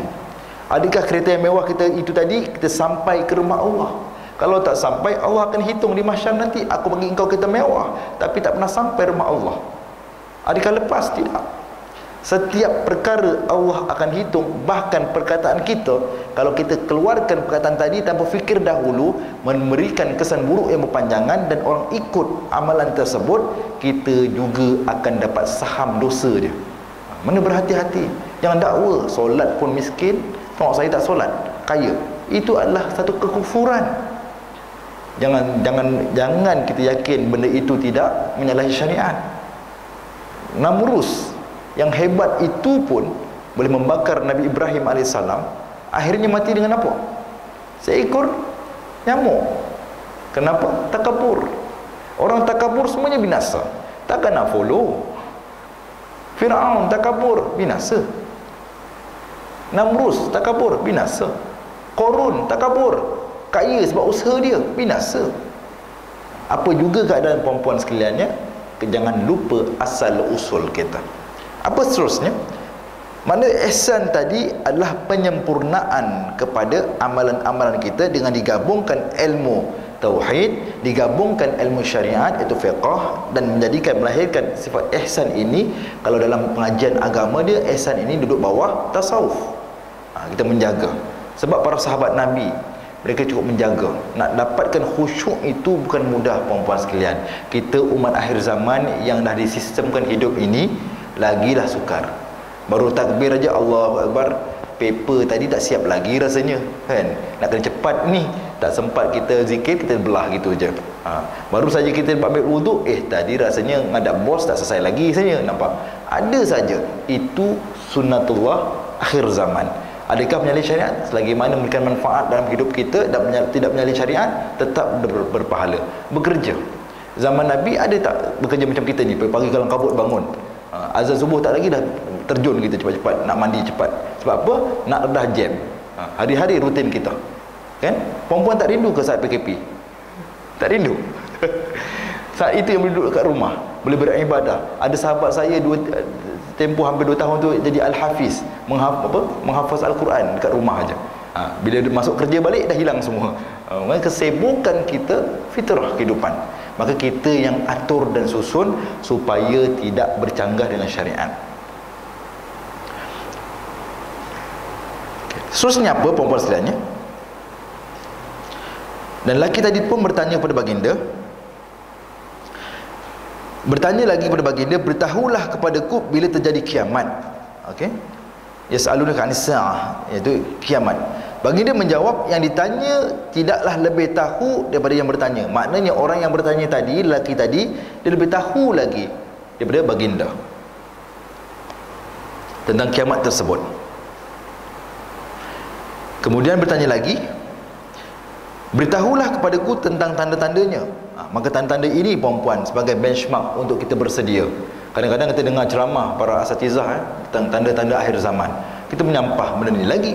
Adakah kereta yang mewah kita itu tadi kita sampai ke rumah Allah? Kalau tak sampai, Allah akan hitung di mahsyar nanti, aku bagi engkau kereta mewah tapi tak pernah sampai rumah Allah. Adakah lepas? Tidak. Setiap perkara Allah akan hitung. Bahkan perkataan kita, kalau kita keluarkan perkataan tadi tanpa fikir dahulu, memberikan kesan buruk yang berpanjangan dan orang ikut amalan tersebut, kita juga akan dapat saham dosa dia. Mana berhati-hati. Jangan dakwa solat pun miskin, tengok saya tak solat, kaya. Itu adalah satu kekufuran. Jangan kita yakin benda itu tidak menyalahi syariat. Namrus yang hebat itu pun boleh membakar Nabi Ibrahim AS. Akhirnya mati dengan apa? Seekor nyamuk. Kenapa? Takabur. Orang takabur semuanya binasa. Takkan nak follow. Firaun takabur, binasa. Namrus takabur, binasa. Korun takabur, kaya sebab usaha dia, binasa. Apa juga keadaan perempuan sekaliannya, jangan lupa asal usul kita. Apa seterusnya? Mana ihsan tadi adalah penyempurnaan kepada amalan-amalan kita dengan digabungkan ilmu tauhid, digabungkan ilmu syariat iaitu fiqh, dan melahirkan sifat ihsan ini. Kalau dalam pengajian agama dia, ihsan ini duduk bawah tasawuf. Kita menjaga. Sebab para sahabat Nabi, mereka cukup menjaga. Nak dapatkan khusyuk itu bukan mudah, perempuan sekalian. Kita umat akhir zaman yang dah disistemkan hidup ini, lagilah sukar. Baru takbir aja Allahu Akbar, paper tadi tak siap lagi rasanya, kan? Nak kena cepat ni, tak sempat kita zikir, kita belah gitu je. Baru saja kita ambil wuduk, tadi rasanya ngadap bos tak selesai lagi saja, nampak? Ada saja. Itu sunnatullah akhir zaman. Adakah menyalahi syariat? Selagi mana memberikan manfaat dalam hidup kita dan tidak menyalahi syariat, tetap berpahala. Bekerja. Zaman Nabi ada tak bekerja macam kita ni, pagi kalang kabut bangun, azan subuh tak lagi dah terjun kita cepat-cepat, nak mandi cepat. Sebab apa? Nak redah jam. Hari-hari rutin kita, kan? Perempuan tak rindu ke saat PKP? Tak rindu. Saat itu yang boleh duduk kat rumah, boleh beribadah. Ada sahabat saya tempoh hampir 2 tahun tu jadi al-hafiz, menghafaz Al-Quran dekat rumah aja. Bila dia masuk kerja balik dah hilang semua. Kesibukan kita fitrah kehidupan. Maka kita yang atur dan susun supaya tidak bercanggah dengan syariat. Seterusnya apa, perempuan sekaliannya? Dan lelaki tadi pun bertanya kepada baginda, beritahulah kepadaku bila terjadi kiamat. Okey, yas'alunaka 'anis sa'ah, iaitu kiamat. Baginda menjawab, yang ditanya tidaklah lebih tahu daripada yang bertanya. Maknanya orang yang bertanya tadi, lelaki tadi, dia lebih tahu lagi daripada baginda tentang kiamat tersebut. Kemudian bertanya lagi, beritahulah kepadaku tentang tanda-tandanya. Maka tanda-tanda ini, perempuan, sebagai benchmark untuk kita bersedia. Kadang-kadang kita dengar ceramah para asatizah tentang tanda-tanda akhir zaman, kita menyampah benda ni lagi.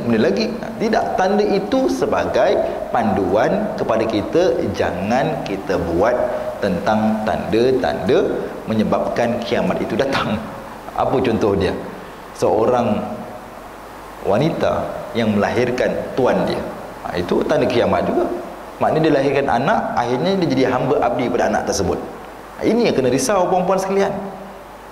Tidak, tanda itu sebagai panduan kepada kita. Jangan kita buat tentang tanda-tanda menyebabkan kiamat itu datang. Apa contoh dia? Seorang wanita yang melahirkan tuan dia, itu tanda kiamat juga. Maknanya dia lahirkan anak, akhirnya dia jadi hamba abdi pada anak tersebut. Ini yang kena risau, perempuan sekalian.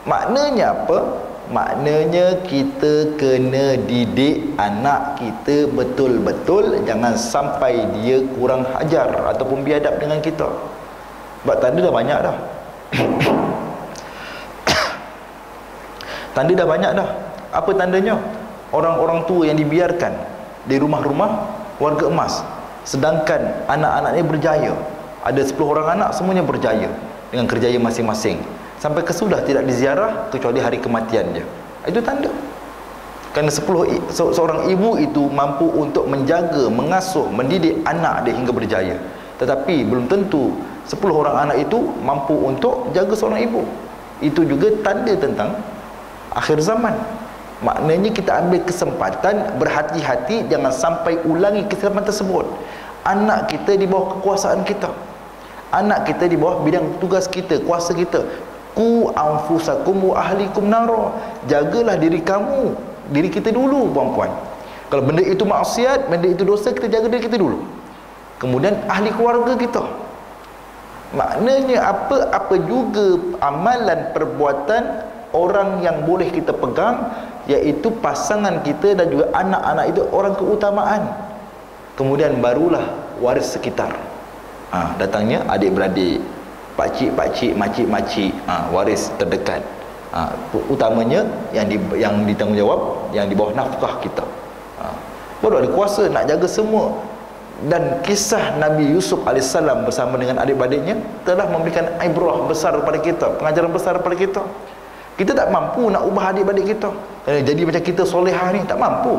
Maknanya apa? maknanya kita kena didik anak kita betul-betul, jangan sampai dia kurang ajar ataupun biadab dengan kita. Sebab tanda dah banyak dah. Tanda dah banyak dah. Apa tandanya? Orang-orang tua yang dibiarkan di rumah-rumah warga emas, sedangkan anak-anaknya berjaya. Ada 10 orang anak, semuanya berjaya dengan kerjaya masing-masing. Sampai kesudah tidak diziarah kecuali hari kematian dia. Itu tanda. Kerana seorang ibu itu mampu untuk menjaga, mengasuh, mendidik anak dia hingga berjaya. Tetapi belum tentu 10 orang anak itu mampu untuk jaga seorang ibu. Itu juga tanda tentang akhir zaman. Maknanya kita ambil kesempatan, berhati-hati, jangan sampai ulangi kesalahan tersebut. Anak kita di bawah kekuasaan kita, anak kita di bawah bidang tugas kita, kuasa kita. Ku anfusakum wa ahlikum nara. Jagalah diri kamu, diri kita dulu, puan-puan. Kalau benda itu maksiat, benda itu dosa, kita jaga diri kita dulu. Kemudian ahli keluarga kita. Maknanya apa juga amalan perbuatan orang yang boleh kita pegang, iaitu pasangan kita dan juga anak-anak itu orang keutamaan. Kemudian barulah waris sekitar. Datangnya adik-beradik, pakcik-pakcik, makcik-makcik, waris terdekat. Utamanya yang ditanggungjawab, yang di bawah nafkah kita. Baru ada kuasa nak jaga semua. Dan kisah Nabi Yusuf AS bersama dengan adik-beradiknya telah memberikan ibrah besar kepada kita, pengajaran besar kepada kita. Kita tak mampu nak ubah adik-beradik kita jadi macam kita solehah ni, tak mampu.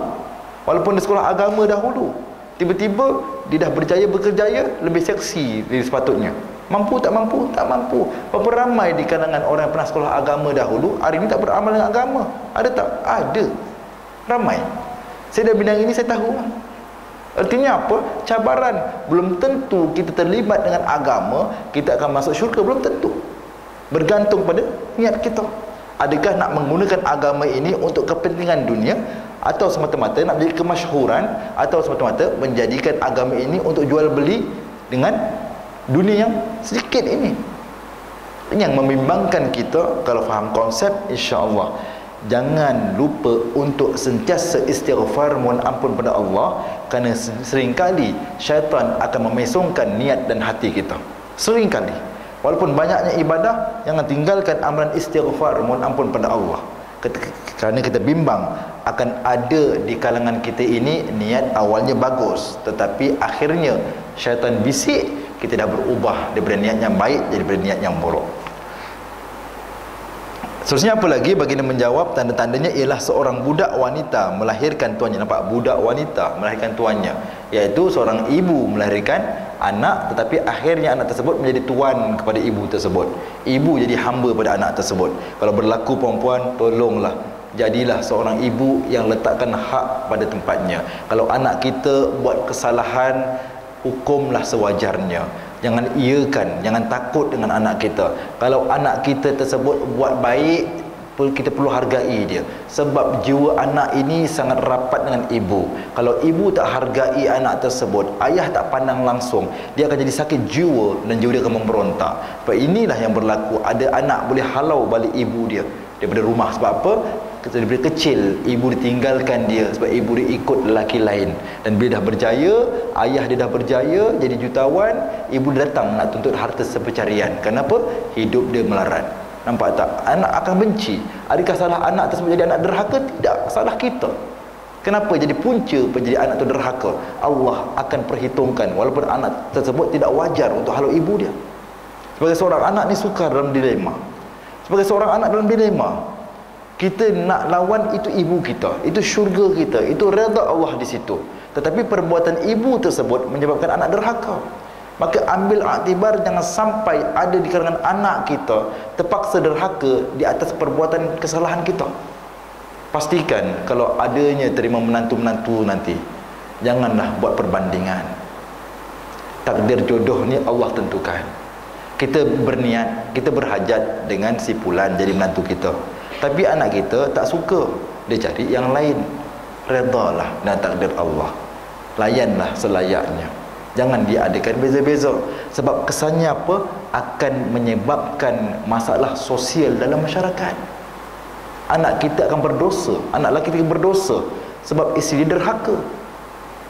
Walaupun di sekolah agama dahulu, tiba-tiba dia dah berkerjaya lebih seksi dari sepatutnya. Mampu tak mampu? Tak mampu. Berapa ramai di kalangan orang yang pernah sekolah agama dahulu hari ini tak beramal dengan agama? Ada tak? Ada. Ramai. Saya dah bidang ini, saya tahu. Artinya apa? Cabaran. Belum tentu kita terlibat dengan agama kita akan masuk syurga, belum tentu. Bergantung pada niat kita. Adakah nak menggunakan agama ini untuk kepentingan dunia, atau semata-mata nak menjadi kemasyhuran, atau semata-mata menjadikan agama ini untuk jual beli dengan dunia yang sedikit ini. Ini yang membimbangkan kita. Kalau faham konsep, insya-Allah jangan lupa untuk sentiasa istighfar, mohon ampun pada Allah, kerana seringkali syaitan akan memesongkan niat dan hati kita. Seringkali, walaupun banyaknya ibadah, jangan tinggalkan amalan istighfar, mohon ampun pada Allah. Kerana kita bimbang akan ada di kalangan kita ini niat awalnya bagus, tetapi akhirnya syaitan bisik, kita dah berubah daripada niat yang baik daripada niat yang buruk. Seterusnya apa lagi? Baginda menjawab, tanda-tandanya ialah seorang budak wanita melahirkan tuannya. Nampak? Budak wanita melahirkan tuannya, iaitu seorang ibu melahirkan anak, tetapi akhirnya anak tersebut menjadi tuan kepada ibu tersebut. Ibu jadi hamba pada anak tersebut. Kalau berlaku, puan-puan, tolonglah, jadilah seorang ibu yang letakkan hak pada tempatnya. Kalau anak kita buat kesalahan, hukumlah sewajarnya. Jangan iakan, jangan takut dengan anak kita. Kalau anak kita tersebut buat baik, kita perlu hargai dia. Sebab jiwa anak ini sangat rapat dengan ibu. Kalau ibu tak hargai anak tersebut, ayah tak pandang langsung, dia akan jadi sakit jiwa dan jiwa dia akan memberontak. Sebab inilah yang berlaku. Ada anak boleh halau balik ibu dia daripada rumah. Sebab apa? Daripada kecil ibu ditinggalkan dia sebab ibu dia ikut lelaki lain. Dan bila dah berjaya, ayah dia dah berjaya jadi jutawan, ibu dia datang nak tuntut harta sepencarian. Kenapa? Hidup dia melarat. Nampak tak? Anak akan benci. Adakah salah anak tersebut jadi anak derhaka? Tidak, salah kita. Kenapa jadi punca menjadi anak tu derhaka? Allah akan perhitungkan, walaupun anak tersebut tidak wajar untuk halau ibu dia. Sebagai seorang anak ni sukar dalam dilema. Sebagai seorang anak dalam dilema, kita nak lawan itu ibu kita, itu syurga kita, itu redha Allah di situ. Tetapi perbuatan ibu tersebut menyebabkan anak derhaka. Maka ambil iktibar, jangan sampai ada di kalangan anak kita terpaksa derhaka di atas perbuatan kesalahan kita. Pastikan kalau adanya terima menantu-menantu nanti, janganlah buat perbandingan. Takdir jodoh ni Allah tentukan. Kita berniat, kita berhajat dengan si fulan jadi menantu kita, tapi anak kita tak suka, dia cari yang lain. Redalah dan takdir Allah. Layanlah selayaknya. Jangan diadakan beza-beza. Sebab kesannya apa? Akan menyebabkan masalah sosial dalam masyarakat. Anak kita akan berdosa, anak lelaki kita berdosa sebab isteri dia derhaka,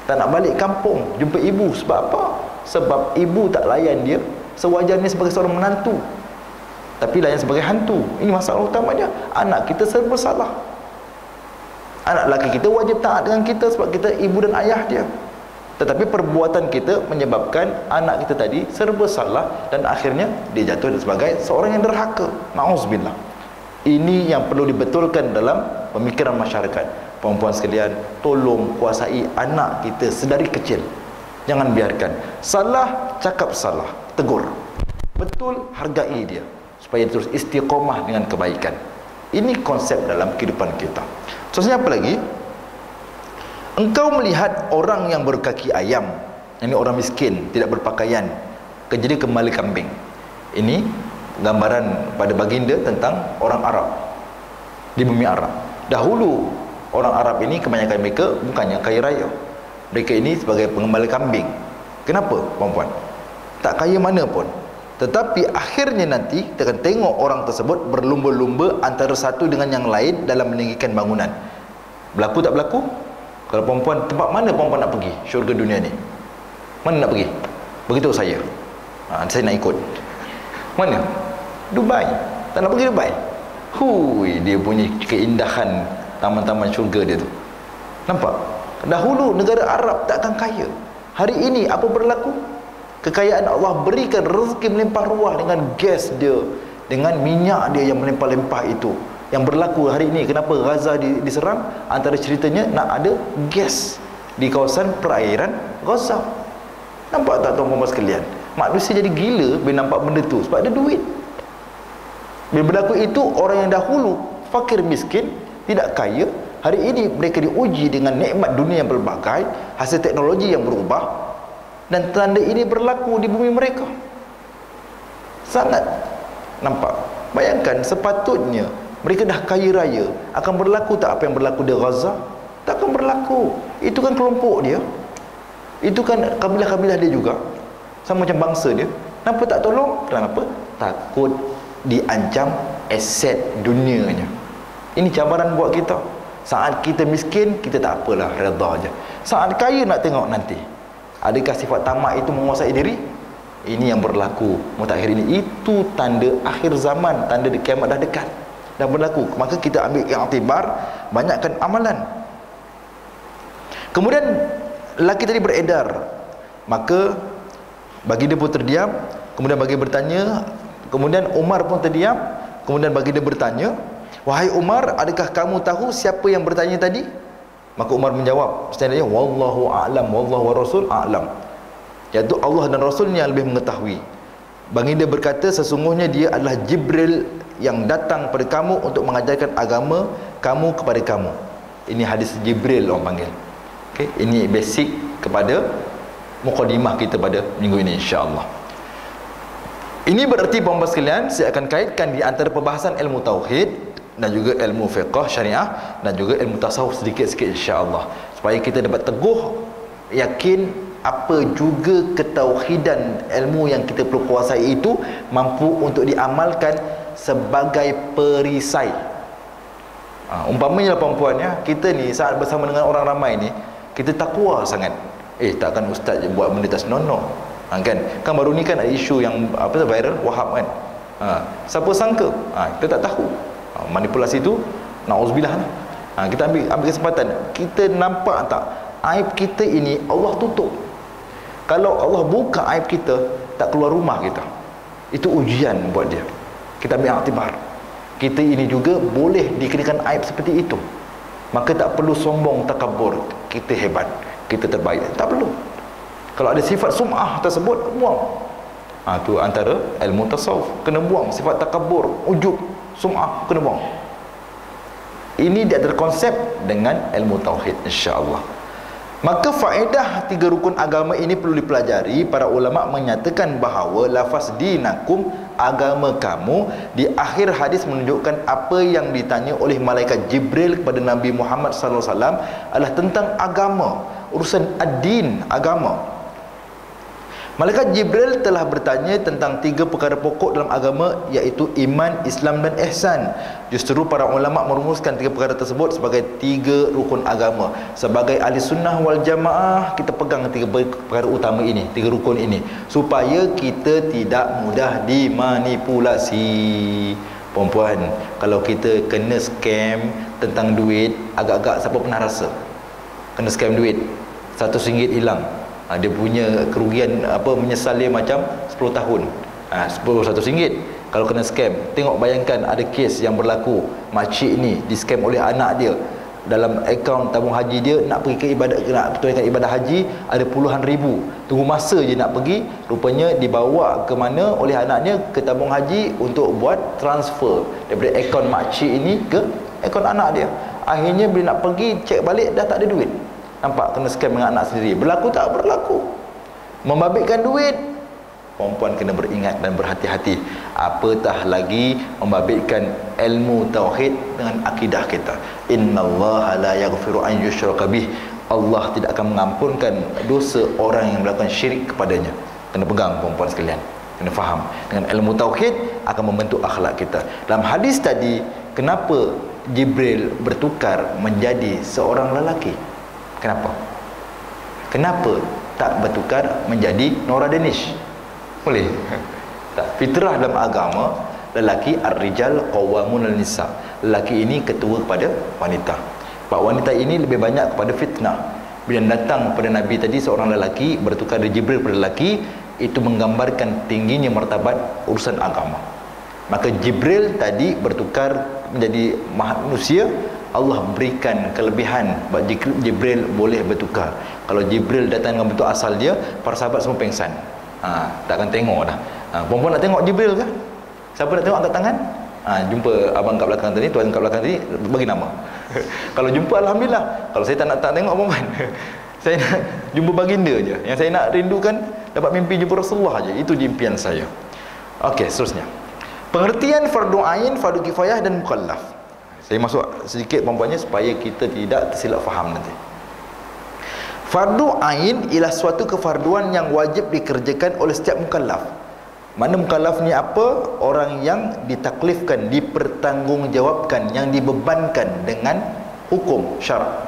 tak nak balik kampung jumpa ibu. Sebab apa? Sebab ibu tak layan dia sewajarnya sebagai seorang menantu, tapi layan sebagai hantu. Ini masalah utamanya. Anak kita serba salah. Anak lelaki kita wajib taat dengan kita sebab kita ibu dan ayah dia, tetapi perbuatan kita menyebabkan anak kita tadi serba salah dan akhirnya dia jatuh sebagai seorang yang derhaka. Na'udzubillah. Ini yang perlu dibetulkan dalam pemikiran masyarakat. Puan-puan sekalian, tolong kuasai anak kita sedari kecil. Jangan biarkan salah, cakap salah, tegur. Betul, hargai dia supaya terus istiqomah dengan kebaikan. Ini konsep dalam kehidupan kita. Contohnya apa lagi? Engkau melihat orang yang berkaki ayam, ini orang miskin, tidak berpakaian, jadi kembali kambing. Ini gambaran pada baginda tentang orang Arab di bumi Arab. Dahulu orang Arab ini kebanyakan mereka bukannya kaya raya. Mereka ini sebagai pengembala kambing. Kenapa, puan-puan? Tak kaya mana pun. Tetapi akhirnya nanti kita akan tengok orang tersebut berlumba-lumba antara satu dengan yang lain dalam meninggikan bangunan. Berlaku tak berlaku? Kalau perempuan, tempat mana perempuan nak pergi syurga dunia ni? Mana nak pergi? Beritahu saya. Saya nak ikut. Mana? Dubai. Tak nak pergi Dubai? Hui, dia punya keindahan taman-taman syurga dia tu. Nampak? Dahulu negara Arab takkan kaya. Hari ini apa berlaku? Kekayaan Allah berikan rezeki melimpah ruah dengan gas dia, dengan minyak dia yang melimpah-limpah itu. Yang berlaku hari ini, kenapa Gaza diserang? Antara ceritanya nak ada gas di kawasan perairan Gaza. Nampak tak tuan-tuan sekalian? Manusia jadi gila bila nampak benda tu sebab ada duit. Bila berlaku itu, orang yang dahulu fakir miskin, tidak kaya, hari ini mereka diuji dengan nikmat dunia yang berbagai, hasil teknologi yang berubah, dan tanda ini berlaku di bumi mereka. Sangat nampak. Bayangkan, sepatutnya mereka dah kaya raya. Akan berlaku tak apa yang berlaku di Gaza? Takkan berlaku. Itu kan kelompok dia, itu kan kabilah-kabilah dia juga, sama macam bangsa dia. Kenapa tak tolong? Kenapa? Takut diancam aset dunianya. Ini cabaran buat kita. Saat kita miskin, kita tak apalah, redha je. Saat kaya nak tengok nanti, adakah sifat tamak itu menguasai diri? Ini yang berlaku mutakhir ini. Itu tanda akhir zaman, tanda kiamat dah dekat, dah berlaku. Maka kita ambil i'tibar, banyakkan amalan. Kemudian lelaki tadi beredar, maka baginda pun terdiam. Kemudian baginda bertanya, kemudian Umar pun terdiam. Kemudian baginda bertanya, wahai Umar, adakah kamu tahu siapa yang bertanya tadi? Maka Umar menjawab standardnya, wallahu a'lam, wallahu wa rasul a'lam, iaitu Allah dan Rasulnya yang lebih mengetahui. Baginda berkata, sesungguhnya dia adalah Jibril yang datang pada kamu untuk mengajarkan agama kamu kepada kamu. Ini hadis Jibril orang panggil. Okay? Ini basic kepada mukadimah kita pada minggu ini, insya-Allah. Ini berarti puan-puan sekalian, saya akan kaitkan di antara pembahasan ilmu tauhid dan juga ilmu fiqh syariah dan juga ilmu tasawuf sedikit-sedikit, insya-Allah, supaya kita dapat teguh yakin apa juga ketauhidan ilmu yang kita perlu kuasai itu mampu untuk diamalkan sebagai perisai. Umpamanya perempuan ya, kita ni saat bersama dengan orang ramai ni, kita takwa sangat. Takkan ustaz je buat benda tak senonoh. Kan baru ni kan ada isu yang apa tu viral Wahab kan. Siapa sangka? Kita tak tahu. Manipulasi tu na'udzubillah lah. Kita ambil kesempatan. Kita nampak tak aib kita ini Allah tutup. Kalau Allah buka aib kita, tak keluar rumah kita, itu ujian buat dia. Kita ambil iktibar. Kita ini juga boleh dikenakan aib seperti itu. Maka tak perlu sombong, takabur, kita hebat, kita terbaik. Tak perlu. Kalau ada sifat sum'ah tersebut, buang. Tu antara ilmu tasawuf, kena buang sifat takabur, ujub, sum'ah, kena buang. Ini dia terkonsep dengan ilmu tauhid, insya-Allah. Maka faedah 3 rukun agama ini perlu dipelajari. Para ulama menyatakan bahawa lafaz dinakum, agama kamu, di akhir hadis menunjukkan apa yang ditanya oleh malaikat Jibril kepada Nabi Muhammad sallallahu alaihi wasallam adalah tentang agama, urusan ad-din, agama. Malaikat Jibril telah bertanya tentang 3 perkara pokok dalam agama, iaitu iman, Islam dan ihsan. Justru para ulama merumuskan 3 perkara tersebut sebagai 3 rukun agama. Sebagai ahli sunnah wal jamaah, kita pegang 3 perkara utama ini, 3 rukun ini, supaya kita tidak mudah dimanipulasi. Perempuan, kalau kita kena scam tentang duit, agak-agak siapa pernah rasa kena scam duit, RM100 hilang, dia punya kerugian menyesal dia macam 10 tahun. 10 RM100 kalau kena scam. Tengok, bayangkan ada kes yang berlaku, makcik ni di scam oleh anak dia. Dalam akaun tabung haji dia, nak pergi ke ibadat, nak betulkan ibadah haji, ada puluhan ribu, tunggu masa je nak pergi. Rupanya dibawa ke mana oleh anaknya, ke tabung haji untuk buat transfer daripada akaun makcik ini ke akaun anak dia. Akhirnya bila nak pergi cek balik, dah tak ada duit. Nampak, kena scam dengan anak sendiri. Berlaku tak berlaku? Membabitkan duit. Perempuan kena beringat dan berhati-hati. Apatah lagi membabitkan ilmu tauhid dengan akidah kita. Innallaha la yaghfiru an yushraka bih. Allah tidak akan mengampunkan dosa orang yang melakukan syirik kepadanya. Kena pegang perempuan sekalian, kena faham. Dengan ilmu tauhid akan membentuk akhlak kita. Dalam hadis tadi, kenapa Jibril bertukar menjadi seorang lelaki? Kenapa? Kenapa tak bertukar menjadi Nora Danish? Boleh? Tak. Fitrah dalam agama, lelaki ar-rijal qawwamun 'alan nisa. Lelaki ini ketua kepada wanita. Pak wanita ini lebih banyak kepada fitnah. Bila datang pada Nabi tadi seorang lelaki bertukar dari Jibril pada lelaki, itu menggambarkan tingginya martabat urusan agama. Maka Jibril tadi bertukar menjadi manusia. Allah berikan kelebihan buat Jibril boleh bertukar. Kalau Jibril datang dengan bentuk asal dia, para sahabat semua pengsan. Takkan tengok dah. Perempuan nak tengok Jibril kan? Siapa nak tengok angkat tangan? Jumpa abang kat belakang tadi, tuan kat belakang tadi, bagi nama. Kalau jumpa, alhamdulillah. Kalau saya tak tengok perempuan, saya nak jumpa baginda je. Yang saya nak rindukan dapat mimpi jumpa Rasulullah je. Itu impian saya. Okey, seterusnya. Pengertian fardu ain, fardu kifayah dan mukallaf. Saya masuk sedikit perempuannya supaya kita tidak tersilap faham nanti. Fardu ain ialah suatu kefarduan yang wajib dikerjakan oleh setiap mukallaf. Mana mukallaf ni apa? Orang yang ditaklifkan, dipertanggungjawabkan, yang dibebankan dengan hukum syarak.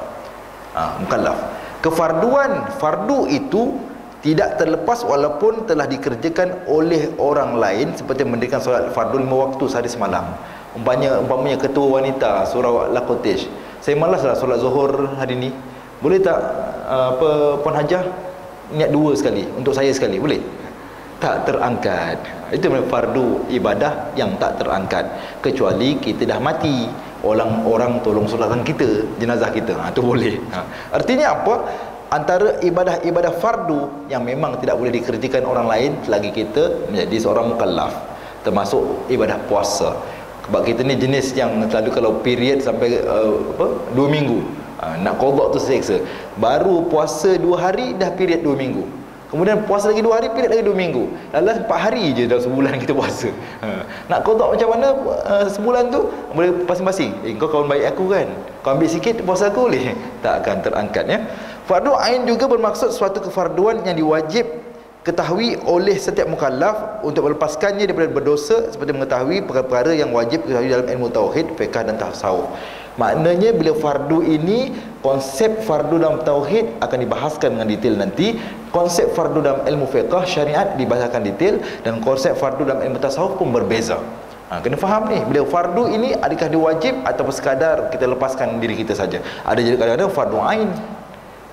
Mukallaf. Kefarduan fardu itu tidak terlepas walaupun telah dikerjakan oleh orang lain, seperti mendirikan solat fardu 5 waktu sehari semalam. Umpamanya ketua wanita surau Lakotesh, saya malaslah solat zuhur hari ni, boleh tak Puan Hajah niat 2 sekali untuk saya sekali, boleh? Tak terangkat. Itu fardu ibadah yang tak terangkat, kecuali kita dah mati, orang tolong solatkan kita, jenazah kita, itu boleh. Artinya apa? Antara ibadah-ibadah fardu yang memang tidak boleh dikerjakan orang lain selagi kita menjadi seorang mukallaf, termasuk ibadah puasa. Sebab kita ni jenis yang selalu kalau period sampai 2 minggu, nak qada tu seksa. Baru puasa 2 hari dah period 2 minggu. Kemudian puasa lagi 2 hari, period lagi 2 minggu. Dalam 4 hari je dalam sebulan kita puasa. Nak qada macam mana sebulan tu? Boleh masing-masing. Kau kawan baik aku kan, kau ambil sikit puasa aku boleh? Tak akan terangkat ya. Fardu ain juga bermaksud suatu kefarduan yang diwajib ketahui oleh setiap mukallaf untuk melepaskannya daripada berdosa, seperti mengetahui perkara-perkara yang wajib diketahui dalam ilmu tauhid, fiqh dan tasawuf. Maknanya bila fardu ini, konsep fardu dalam tauhid akan dibahaskan dengan detail nanti. Konsep fardu dalam ilmu fiqh syariat dibahaskan detail, dan konsep fardu dalam ilmu tasawuf pun berbeza. Kena faham ni, bila fardu ini adakah dia wajib ataupun sekadar kita lepaskan diri kita saja. Ada jadi kadang-kadang fardu ain,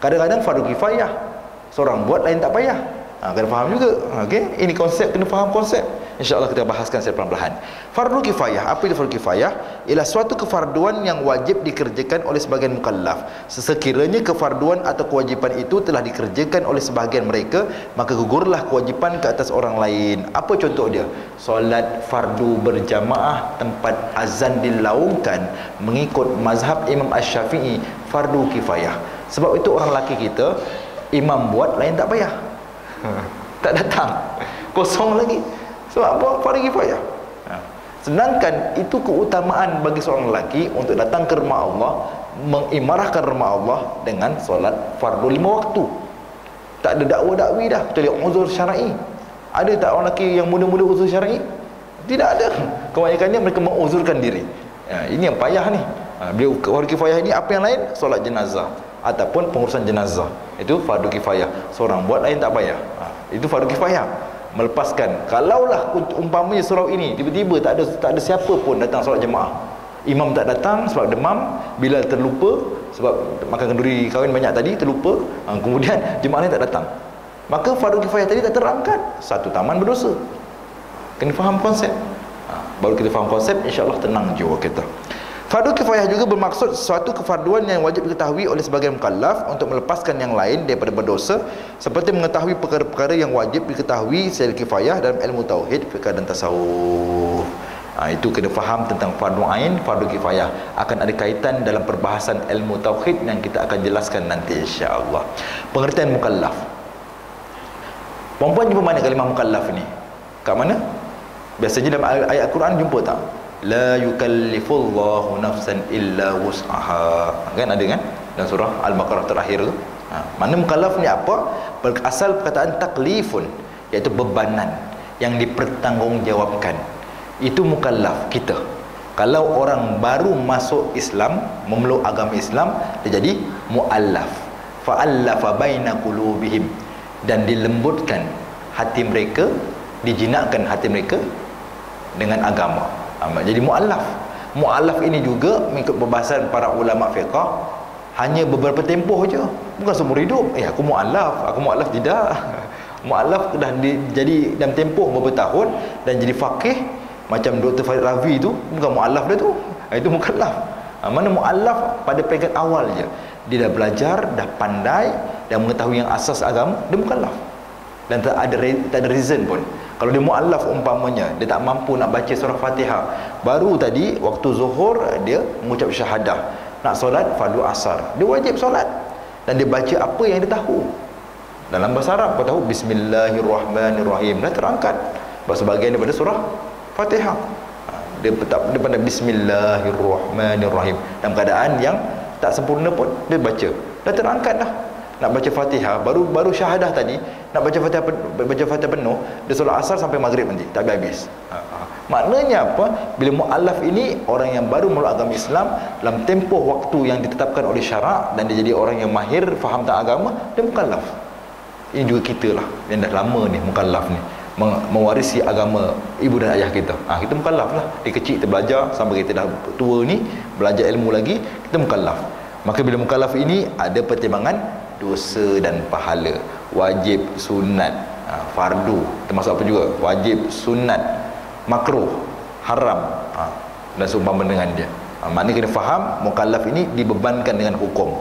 kadang-kadang fardu kifayah, seorang buat lain tak payah. Kena faham juga. Okey, ini konsep, kena faham konsep. InsyaAllah kita bahaskan secara perlahan. Fardu kifayah, apa itu fardu kifayah? Ialah suatu kefarduan yang wajib dikerjakan oleh sebahagian mukallaf. Sekiranya kefarduan atau kewajipan itu telah dikerjakan oleh sebahagian mereka, maka gugurlah kewajipan ke atas orang lain. Apa contoh dia? Solat fardu berjamaah tempat azan dilaungkan mengikut mazhab Imam Asy-Syafi'i, fardu kifayah. Sebab itu orang lelaki kita, imam buat lain tak payah, tak datang, kosong lagi. Sebab apa? Fardu kifayah. Sedangkan itu keutamaan bagi seorang lelaki untuk datang ke rumah Allah, mengimarahkan rumah Allah dengan solat fardu 5 waktu. Tak ada dakwa-dakwi dah, kecuali uzur syar'i. Ada tak orang lelaki yang muda-muda uzur syar'i? Tidak ada. Kebanyakannya mereka menguzurkan diri. Ini yang payah ni. Beliau fardu kifayah ini apa yang lain? Solat jenazah ataupun pengurusan jenazah. Itu fardu kifayah. Seorang buat, lain tak payah. Itu fardu kifayah. Melepaskan. Kalaulah umpamanya surau ini tiba-tiba tak ada siapa pun datang solat jemaah. Imam tak datang sebab demam, Bilal terlupa sebab makan kenduri kahwin banyak tadi, terlupa. Kemudian jemaah lain tak datang. Maka fardu kifayah tadi tak terangkat. Satu taman berdosa. Kena faham konsep. Baru kita faham konsep, insya-Allah tenang jiwa kita. Fardu kifayah juga bermaksud suatu kefarduan yang wajib diketahui oleh sebagian mukallaf untuk melepaskan yang lain daripada berdosa, seperti mengetahui perkara-perkara yang wajib diketahui secara kifayah dalam ilmu tauhid, fiqh dan tasawuf. Itu kena faham tentang fardu ain, fardu kifayah. Akan ada kaitan dalam perbahasan ilmu tauhid yang kita akan jelaskan nanti insya-Allah. Pengertian mukallaf. Perempuan jumpa mana kalimah mukallaf ni? Kat mana? Biasanya dalam ayat Quran jumpa tak? La yukallifullahu nafsan illa wus'aha. Kan ada kan? Dalam surah Al-Baqarah terakhir tu. Mana mukallaf ni apa? Berasal perkataan taklifun, iaitu bebanan yang dipertanggungjawabkan. Itu mukallaf kita. Kalau orang baru masuk Islam, memeluk agama Islam, dia jadi muallaf. Fa'allafa baina qulubihim, dan dilembutkan hati mereka, dijinakkan hati mereka dengan agama. Jadi muallaf. Muallaf ini juga mengikut perbahasan para ulama fiqh hanya beberapa tempoh je, bukan seumur hidup. Aku muallaf tidak. Muallaf dah jadi dalam tempoh beberapa tahun dan jadi faqih macam Dr. Farid Ravi tu, bukan muallaf dah tu. Itu mukallaf. Mana muallaf pada peringkat awal je. Dia dah belajar, dah pandai, dan mengetahui yang asas agama, dia mukallaf. Dan tak ada reason pun. Kalau dia muallaf umpamanya, dia tak mampu nak baca surah Fatihah, baru tadi waktu zuhur dia mengucap syahadah, nak solat fardu asar, dia wajib solat, dan dia baca apa yang dia tahu. Dalam bahasa Arab kau tahu Bismillahirrahmanirrahim, dah terangkat sebahagian daripada surah Fatihah. Dia pandai Bismillahirrahmanirrahim dalam keadaan yang tak sempurna pun dia baca, dah terangkat dah. Nak baca Fatihah, baru syahadah tadi, nak baca Fatihah penuh, dia solat asar sampai maghrib nanti, tak habis. Maknanya apa? Bila muallaf ini orang yang baru meluk agama Islam dalam tempoh waktu yang ditetapkan oleh syarak, dan dia jadi orang yang mahir faham tentang agama, dia mukallaf. Ini juga kita lah yang dah lama ni mukallaf ni, mewarisi agama ibu dan ayah kita. Kita mukallaf lah. Dari kecil kita belajar sampai kita dah tua ni, belajar ilmu lagi, kita mukallaf. Maka bila mukallaf ini ada pertimbangan dosa dan pahala, wajib, sunat, fardu, termasuk apa juga, wajib, sunat, makruh, haram, dan seumpama dengan dia. Maknanya kena faham mukallaf ini dibebankan dengan hukum.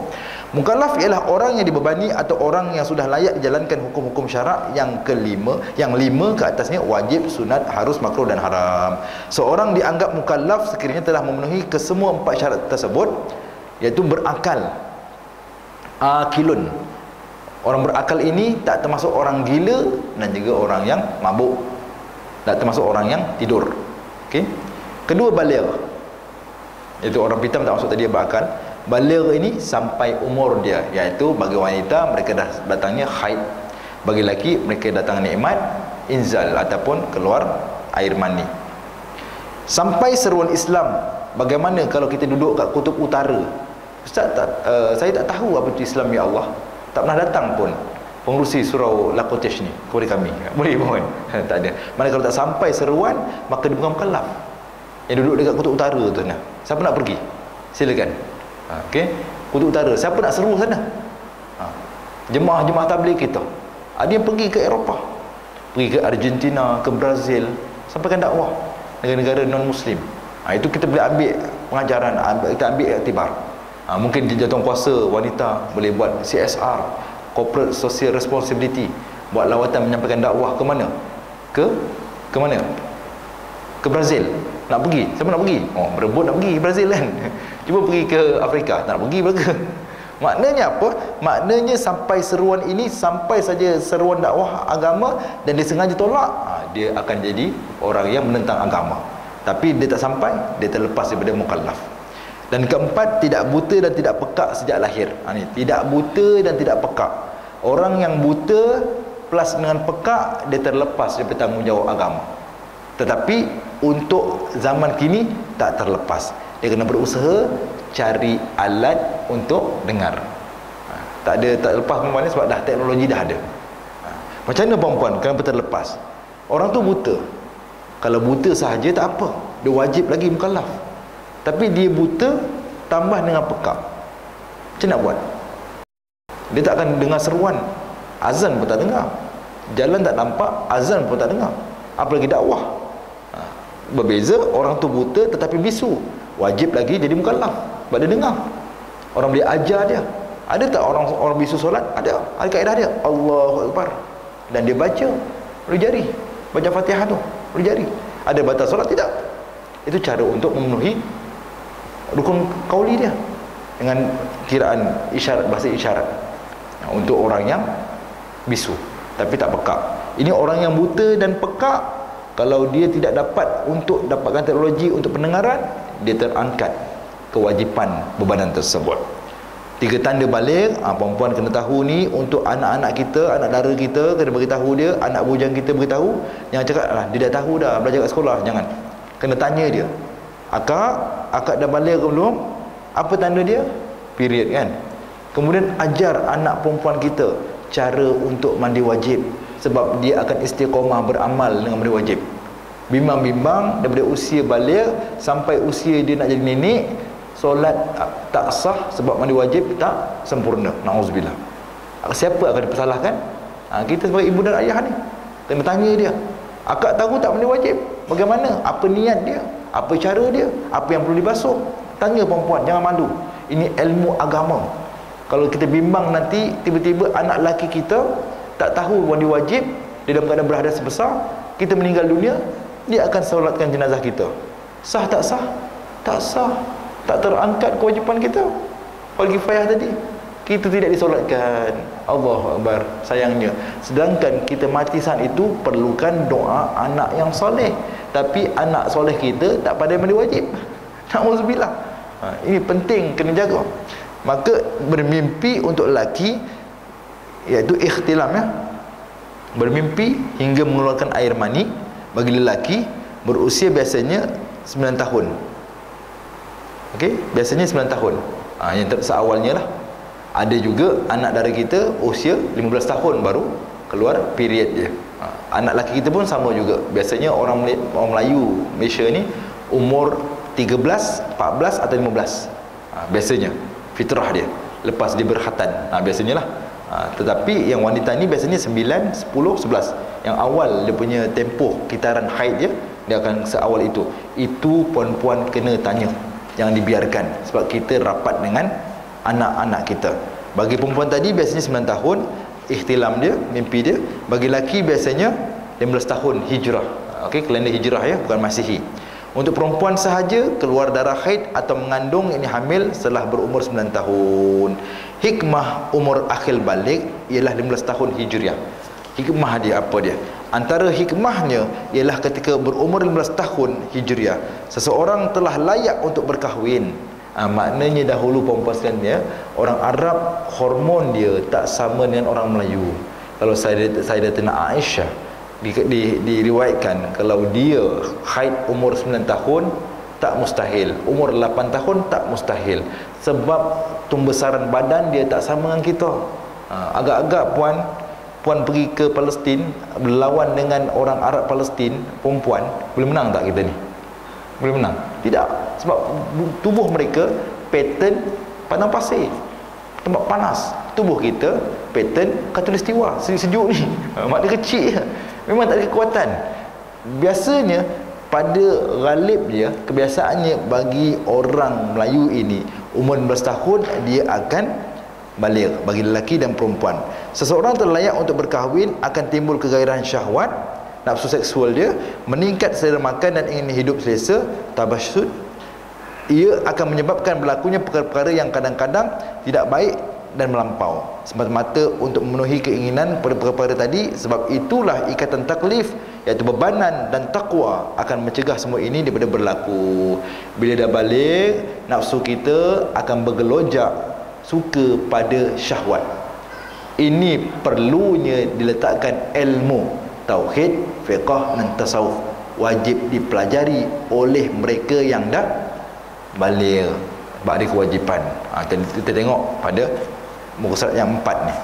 Mukallaf ialah orang yang dibebani atau orang yang sudah layak dijalankan hukum-hukum syarak yang lima ke atasnya, wajib, sunat, harus, makruh dan haram. Seorang dianggap mukallaf sekiranya telah memenuhi kesemua 4 syarat tersebut, iaitu berakal. Akilun. Orang berakal ini tak termasuk orang gila dan juga orang yang mabuk, tak termasuk orang yang tidur. Okey. Kedua, baligh. Itu orang pitam tak masuk tadi berakal. Baligh ini sampai umur dia, iaitu bagi wanita mereka dah datangnya haid, bagi lelaki mereka datang nikmat inzal ataupun keluar air mani. Sampai seruan Islam. Bagaimana kalau kita duduk kat kutub utara? Ustaz, saya tak tahu apa itu Islam, ya Allah. Tak pernah datang pun pengurusi surau Lakotesh ni kepada kami. Boleh pun? Tak ada. Mana kalau tak sampai seruan, maka dia bukan mukallaf. Yang duduk dekat kutub utara tu nah. Siapa nak pergi? Silakan. Okey. Kutub utara, siapa nak seru sana? Jemaah-jemaah tabligh kita. Ada yang pergi ke Eropah, pergi ke Argentina, ke Brazil, sampaikan dakwah negara-negara non-Muslim. Itu kita boleh ambil pengajaran, kita ambil iktibar. Mungkin di jawatankuasa wanita boleh buat CSR, Corporate Social Responsibility, buat lawatan menyampaikan dakwah ke mana? Ke mana? Ke Brazil. Nak pergi? Siapa nak pergi? Berebut nak pergi Brazil kan. Cuba pergi ke Afrika, tak nak pergi mereka. Maknanya apa? Maknanya sampai seruan ini, sampai saja seruan dakwah agama dan dia sengaja tolak, dia akan jadi orang yang menentang agama. Tapi dia tak sampai, dia terlepas daripada mukallaf. Dan keempat, tidak buta dan tidak pekak sejak lahir. Tidak buta dan tidak pekak. Orang yang buta plus dengan pekak, dia terlepas daripada tanggungjawab agama. Tetapi untuk zaman kini tak terlepas. Dia kena berusaha cari alat untuk dengar. Tak lepas perempuan ni sebab dah teknologi dah ada. Macam mana perempuan kenapa terlepas? Orang tu buta. Kalau buta sahaja tak apa, dia wajib lagi mukallaf. Tapi dia buta tambah dengan pekak, macam nak buat? Dia tak akan dengar seruan, azan pun tak dengar, jalan tak nampak, azan pun tak dengar, apalagi dakwah. Berbeza orang tu buta tetapi bisu, wajib lagi jadi mukallaf sebab dia dengar. Orang boleh ajar dia. Ada tak orang bisu solat? Ada kaedah dia, Allahu Akbar, dan dia baca boleh jari, baca Fatihah tu boleh jari. Ada batas solat? Tidak. Itu cara untuk memenuhi rukun qauli dia dengan kiraan isyarat, bahasa isyarat untuk orang yang bisu tapi tak pekak. Ini orang yang buta dan pekak, kalau dia tidak dapat untuk dapatkan teknologi untuk pendengaran, dia terangkat kewajipan bebanan tersebut. 3 tanda balik, perempuan kena tahu ni. Untuk anak-anak kita, anak dara kita, kena beritahu dia. Anak bujang kita beritahu. Jangan cakap lah, dia dah tahu dah, belajar kat sekolah. Jangan. Kena tanya dia, akak dah balik ke belum? Apa tanda dia? Period kan. Kemudian ajar anak perempuan kita cara untuk mandi wajib, sebab dia akan istiqamah beramal dengan mandi wajib. Bimbang-bimbang daripada usia balik sampai usia dia nak jadi nenek, solat tak sah sebab mandi wajib tak sempurna. Na'udzubillah. Siapa akan dipersalahkan? Kita sebagai ibu dan ayah ni kena tanya dia, akak tahu tak mandi wajib? Bagaimana? Apa niat dia? Apa cara dia? Apa yang perlu dibasuh? Tanya perempuan, jangan malu. Ini ilmu agama. Kalau kita bimbang nanti tiba-tiba anak lelaki kita tak tahu mandi wajib, dia dalam keadaan berhadas besar, kita meninggal dunia, dia akan solatkan jenazah kita. Sah tak sah? Tak sah. Tak terangkat kewajipan kita. Fardu kifayah tadi kita tidak disolatkan. Allahu Akbar, sayangnya. Sedangkan kita mati saat itu perlukan doa anak yang soleh, tapi anak soleh kita tak pandai mandi wajib. Na'udzubillah. Ini penting, kena jaga. Maka bermimpi untuk lelaki, iaitu ikhtilam ya, bermimpi hingga mengeluarkan air mani. Bagi lelaki berusia biasanya 9 tahun. Okey, biasanya 9 tahun. Yang seawalnya lah. Ada juga anak dara kita usia 15 tahun baru keluar period dia. Anak lelaki kita pun sama juga. Biasanya orang Melayu Malaysia ni umur 13, 14 atau 15. Biasanya fitrah dia lepas dia berkhatan. Biasanya lah. Tetapi yang wanita ni biasanya 9, 10, 11. Yang awal dia punya tempoh kitaran haid dia akan seawal itu. Itu puan-puan kena tanya, jangan dibiarkan, sebab kita rapat dengan anak-anak kita. Bagi perempuan tadi biasanya 9 tahun ihtilam dia, mimpi dia. Bagi lelaki biasanya 15 tahun hijrah. Okey, kalender hijrah ya, bukan Masihi. Untuk perempuan sahaja keluar darah haid atau mengandung, ini hamil setelah berumur 9 tahun. Hikmah umur akhil balik ialah 15 tahun hijriah. Hikmah dia apa dia? Antara hikmahnya ialah ketika berumur 15 tahun hijriah, seseorang telah layak untuk berkahwin. Maknanya dahulu perempuan sekalian ya, orang Arab hormon dia tak sama dengan orang Melayu. Kalau Sayyidatina Aisyah diriwayatkan, kalau dia haid umur 9 tahun tak mustahil, umur 8 tahun tak mustahil, sebab tumbesaran badan dia tak sama dengan kita. Agak-agak puan pergi ke Palestin berlawan dengan orang Arab Palestin, perempuan boleh menang tak kita ni? Boleh menang? Tidak. Sebab tubuh mereka pattern padang pasir, tempat panas. Tubuh kita pattern khatulistiwa, sejuk ni. Mak dia kecil, memang tak ada kekuatan. Biasanya pada ghalib dia, kebiasaannya bagi orang Melayu ini umur 15 tahun dia akan balik, bagi lelaki dan perempuan. Seseorang terlayak untuk berkahwin akan timbul kegairahan syahwat, nafsu seksual dia meningkat, selera makan dan ingin hidup selesa, tabasyud. Ia akan menyebabkan berlakunya perkara-perkara yang kadang-kadang tidak baik dan melampau, semata-mata untuk memenuhi keinginan pada perkara-perkara tadi. Sebab itulah ikatan taklif, iaitu bebanan dan takwa, akan mencegah semua ini daripada berlaku. Bila dah balik, nafsu kita akan bergelojak suka pada syahwat. Ini perlunya diletakkan ilmu tauhid, fiqh dan tasawuf, wajib dipelajari oleh mereka yang dah baligh, bagi kewajipan. Kita tengok pada muka surat yang 4 ni.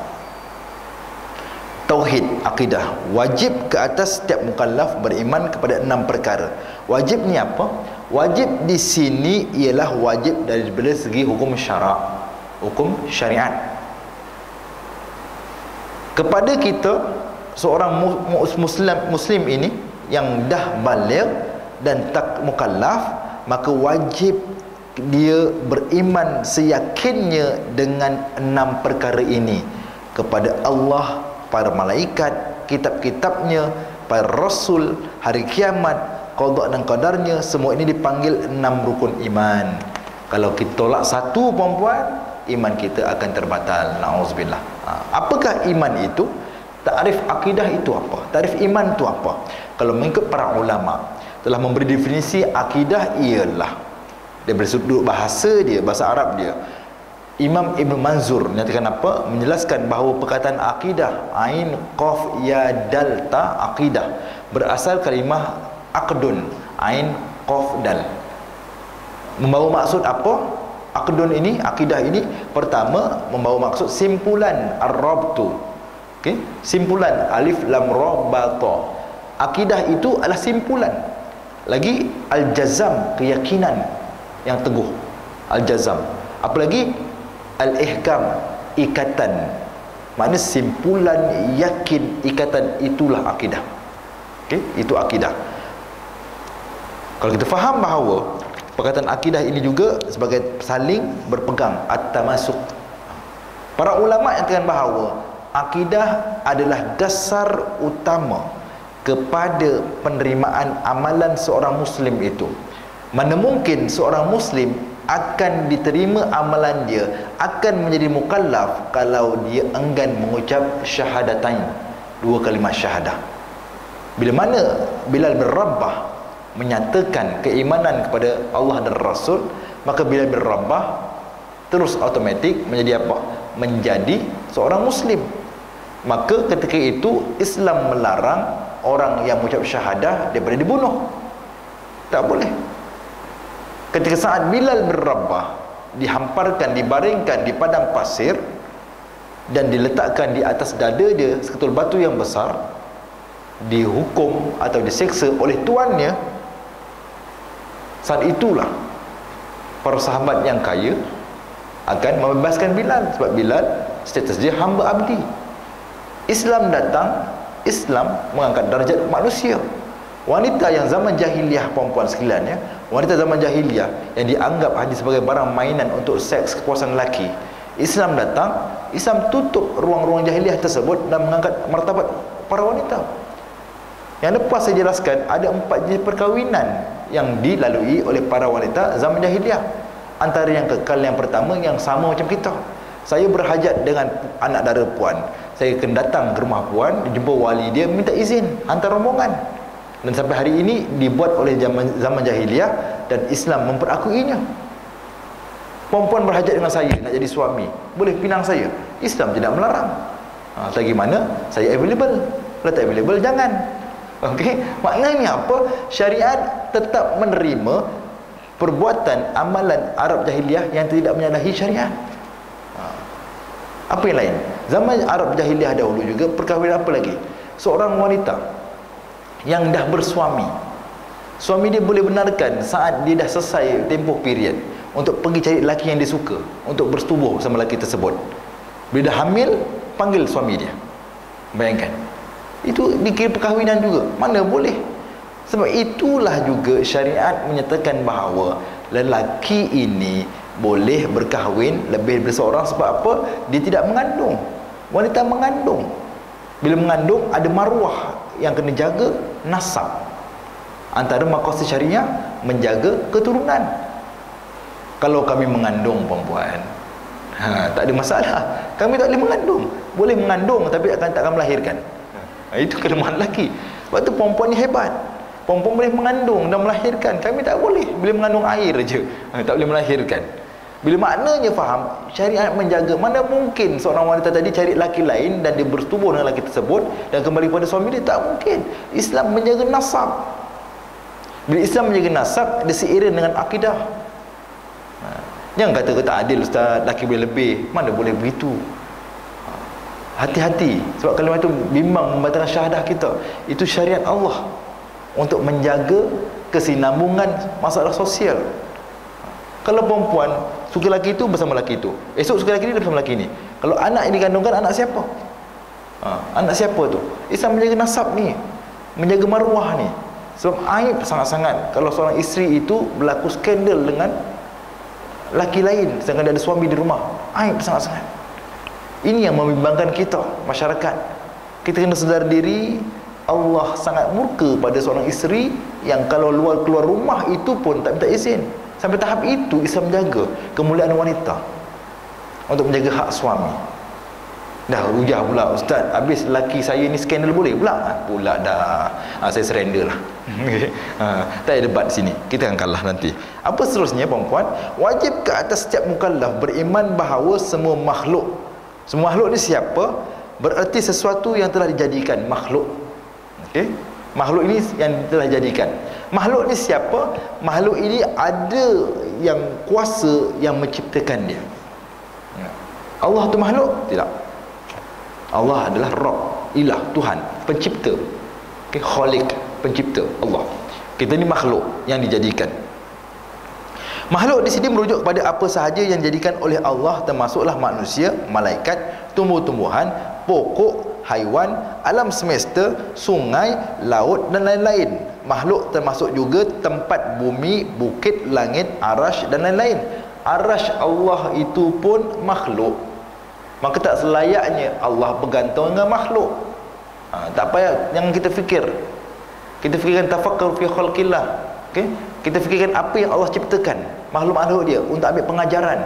Tauhid, akidah, wajib ke atas setiap mukallaf beriman kepada 6 perkara. Wajib ni apa? Wajib di sini ialah wajib dari segi hukum syarak, hukum syariat. Kepada kita, seorang muslim ini yang dah baligh dan tak mukallaf, maka wajib dia beriman seyakinnya dengan 6 perkara ini, kepada Allah, para malaikat, kitab-kitabnya, para rasul, hari kiamat, qada dan qadarnya. Semua ini dipanggil 6 rukun iman. Kalau kita tolak satu, puan-puan, iman kita akan terbatal. Na'udzubillah. Apakah iman itu? Takrif akidah itu apa? Takrif iman itu apa? Kalau mengikut para ulama telah memberi definisi akidah ialah, dari sudut bahasa dia, bahasa Arab dia, Imam Ibn Manzur menyatakan apa? Menjelaskan bahawa perkataan akidah, ain qaf ya dal ta, akidah berasal kalimah aqdun, ain qaf dal. Membawa maksud apa? Aqdun ini, akidah ini, pertama membawa maksud simpulan, ar-rabtu. Okey, simpulan alif lam ra ba ta. Akidah itu adalah simpulan. Lagi al-jazam, keyakinan yang teguh. Al-jazam. Apalagi al-ihkam, ikatan. Makna simpulan, yakin, ikatan, itulah akidah. Okey, itu akidah. Kalau kita faham bahawa perkataan akidah ini juga sebagai saling berpegang, at-tamasuk. Para ulama yang katakan bahawa akidah adalah dasar utama kepada penerimaan amalan seorang muslim itu. Mana mungkin seorang muslim akan diterima amalan dia, akan menjadi mukallaf, kalau dia enggan mengucap syahadatain, 2 kalimah syahadah. Bila mana Bilal bin Rabah menyatakan keimanan kepada Allah dan Rasul, maka Bilal bin Rabah terus automatik menjadi apa? Menjadi seorang muslim. Maka ketika itu Islam melarang orang yang mengucap syahadah daripada dibunuh. Tak boleh. Ketika saat Bilal bin Rabah dihamparkan, dibaringkan di padang pasir dan diletakkan di atas dada dia seketul batu yang besar, dihukum atau diseksa oleh tuannya, saat itulah para sahabat yang kaya akan membebaskan Bilal, sebab Bilal status dia hamba abdi. Islam datang, Islam mengangkat darjat manusia. Wanita yang zaman jahiliah, puan-puan sekalian ya, wanita zaman jahiliah yang dianggap hanya sebagai barang mainan untuk seks kepuasan lelaki, Islam datang, Islam tutup ruang-ruang jahiliah tersebut dan mengangkat martabat para wanita. Yang lepas saya jelaskan, ada 4 jenis perkahwinan yang dilalui oleh para wanita zaman jahiliah. Antara yang kekal, yang pertama yang sama macam kita. Saya berhajat dengan anak dara puan, saya akan datang ke rumah puan, jumpa wali dia, minta izin hantar rombongan. Dan sampai hari ini dibuat oleh zaman jahiliah dan Islam memperakuinya. Perempuan berhajat dengan saya nak jadi suami, boleh pinang saya, Islam tidak melarang. Lagi mana saya available. Kalau tak available, jangan. Okey, maknanya apa? Syariat tetap menerima perbuatan amalan Arab jahiliah yang tidak menyalahi syariat. Apa yang lain? Zaman Arab jahiliah dahulu juga perkahwinan apa lagi? Seorang wanita yang dah bersuami, suami dia boleh benarkan saat dia dah selesai tempoh period untuk pergi cari lelaki yang dia suka, untuk bersetubuh bersama lelaki tersebut. Bila dah hamil, panggil suami dia. Bayangkan, itu dikira perkahwinan juga. Mana boleh? Sebab itulah juga syariat menyatakan bahawa lelaki ini boleh berkahwin lebih dari seorang. Sebab apa? Dia tidak mengandung. Wanita mengandung. Bila mengandung, ada maruah yang kena jaga, nasab. Antara maqasid syariah menjaga keturunan. Kalau kami mengandung, perempuan, tak ada masalah. Kami tak boleh mengandung. Boleh mengandung tapi takkan melahirkan. Itu kelemahan lelaki. Sebab tu perempuan ni hebat. Perempuan boleh mengandung dan melahirkan. Kami tak boleh. Boleh mengandung air je, tak boleh melahirkan. Bila maknanya faham, syariat menjaga. Mana mungkin seorang wanita tadi cari laki lain dan dia bertubuh dengan laki tersebut dan kembali pada suami dia? Tak mungkin. Islam menjaga nasab. Bila Islam menjaga nasab, dia seiring dengan akidah. Jangan kata tak adil ustaz, laki boleh lebih. Mana boleh begitu? Hati-hati, sebab kalimat itu bimbang membatalkan syahadah kita. Itu syariat Allah untuk menjaga kesinambungan masalah sosial. Kalau perempuan suka laki itu bersama laki itu, esok suka laki ini bersama laki ini. Kalau anak ini dikandungkan, anak siapa? Anak siapa tu? Islam menjaga nasab ni, menjaga maruah ni. Sebab aib sangat-sangat kalau seorang isteri itu berlaku skandal dengan laki lain sedangkan dia ada suami di rumah. Aib sangat-sangat. Ini yang membimbangkan kita, masyarakat. Kita kena sedar diri, Allah sangat murka pada seorang isteri yang kalau keluar rumah itu pun tak minta izin. Sampai tahap itu Islam menjaga kemuliaan wanita untuk menjaga hak suami. Dah hujah pula, ustaz, habis lelaki saya ni skandal boleh pula? Pula dah. Saya surrender lah. Tak ada debat sini. Kita akan kalah nanti. Apa seterusnya perempuan? Wajib ke atas setiap mukallaf beriman bahawa semua makhluk. Semua makhluk ni siapa? Bererti sesuatu yang telah dijadikan makhluk. Okey? Makhluk ini yang telah dijadikan. Makhluk ni siapa? Makhluk ini ada yang kuasa yang menciptakan dia. Allah tu makhluk? Tidak. Allah adalah Rabb, ilah, Tuhan, pencipta. Okay? Khaliq, pencipta, Allah. Kita ni makhluk yang dijadikan. Makhluk di sini merujuk kepada apa sahaja yang dijadikan oleh Allah, termasuklah manusia, malaikat, tumbuh-tumbuhan, pokok, haiwan, alam semesta, sungai, laut dan lain-lain. Makhluk termasuk juga tempat bumi, bukit, langit, arash dan lain-lain. Arash Allah itu pun makhluk. Maka tak selayaknya Allah bergantung dengan makhluk. Tak payah yang kita fikir. Kita fikirkan tafakkur fi khalqillah. Okay? Kita fikirkan apa yang Allah ciptakan, makhluk-makhluk dia untuk ambil pengajaran.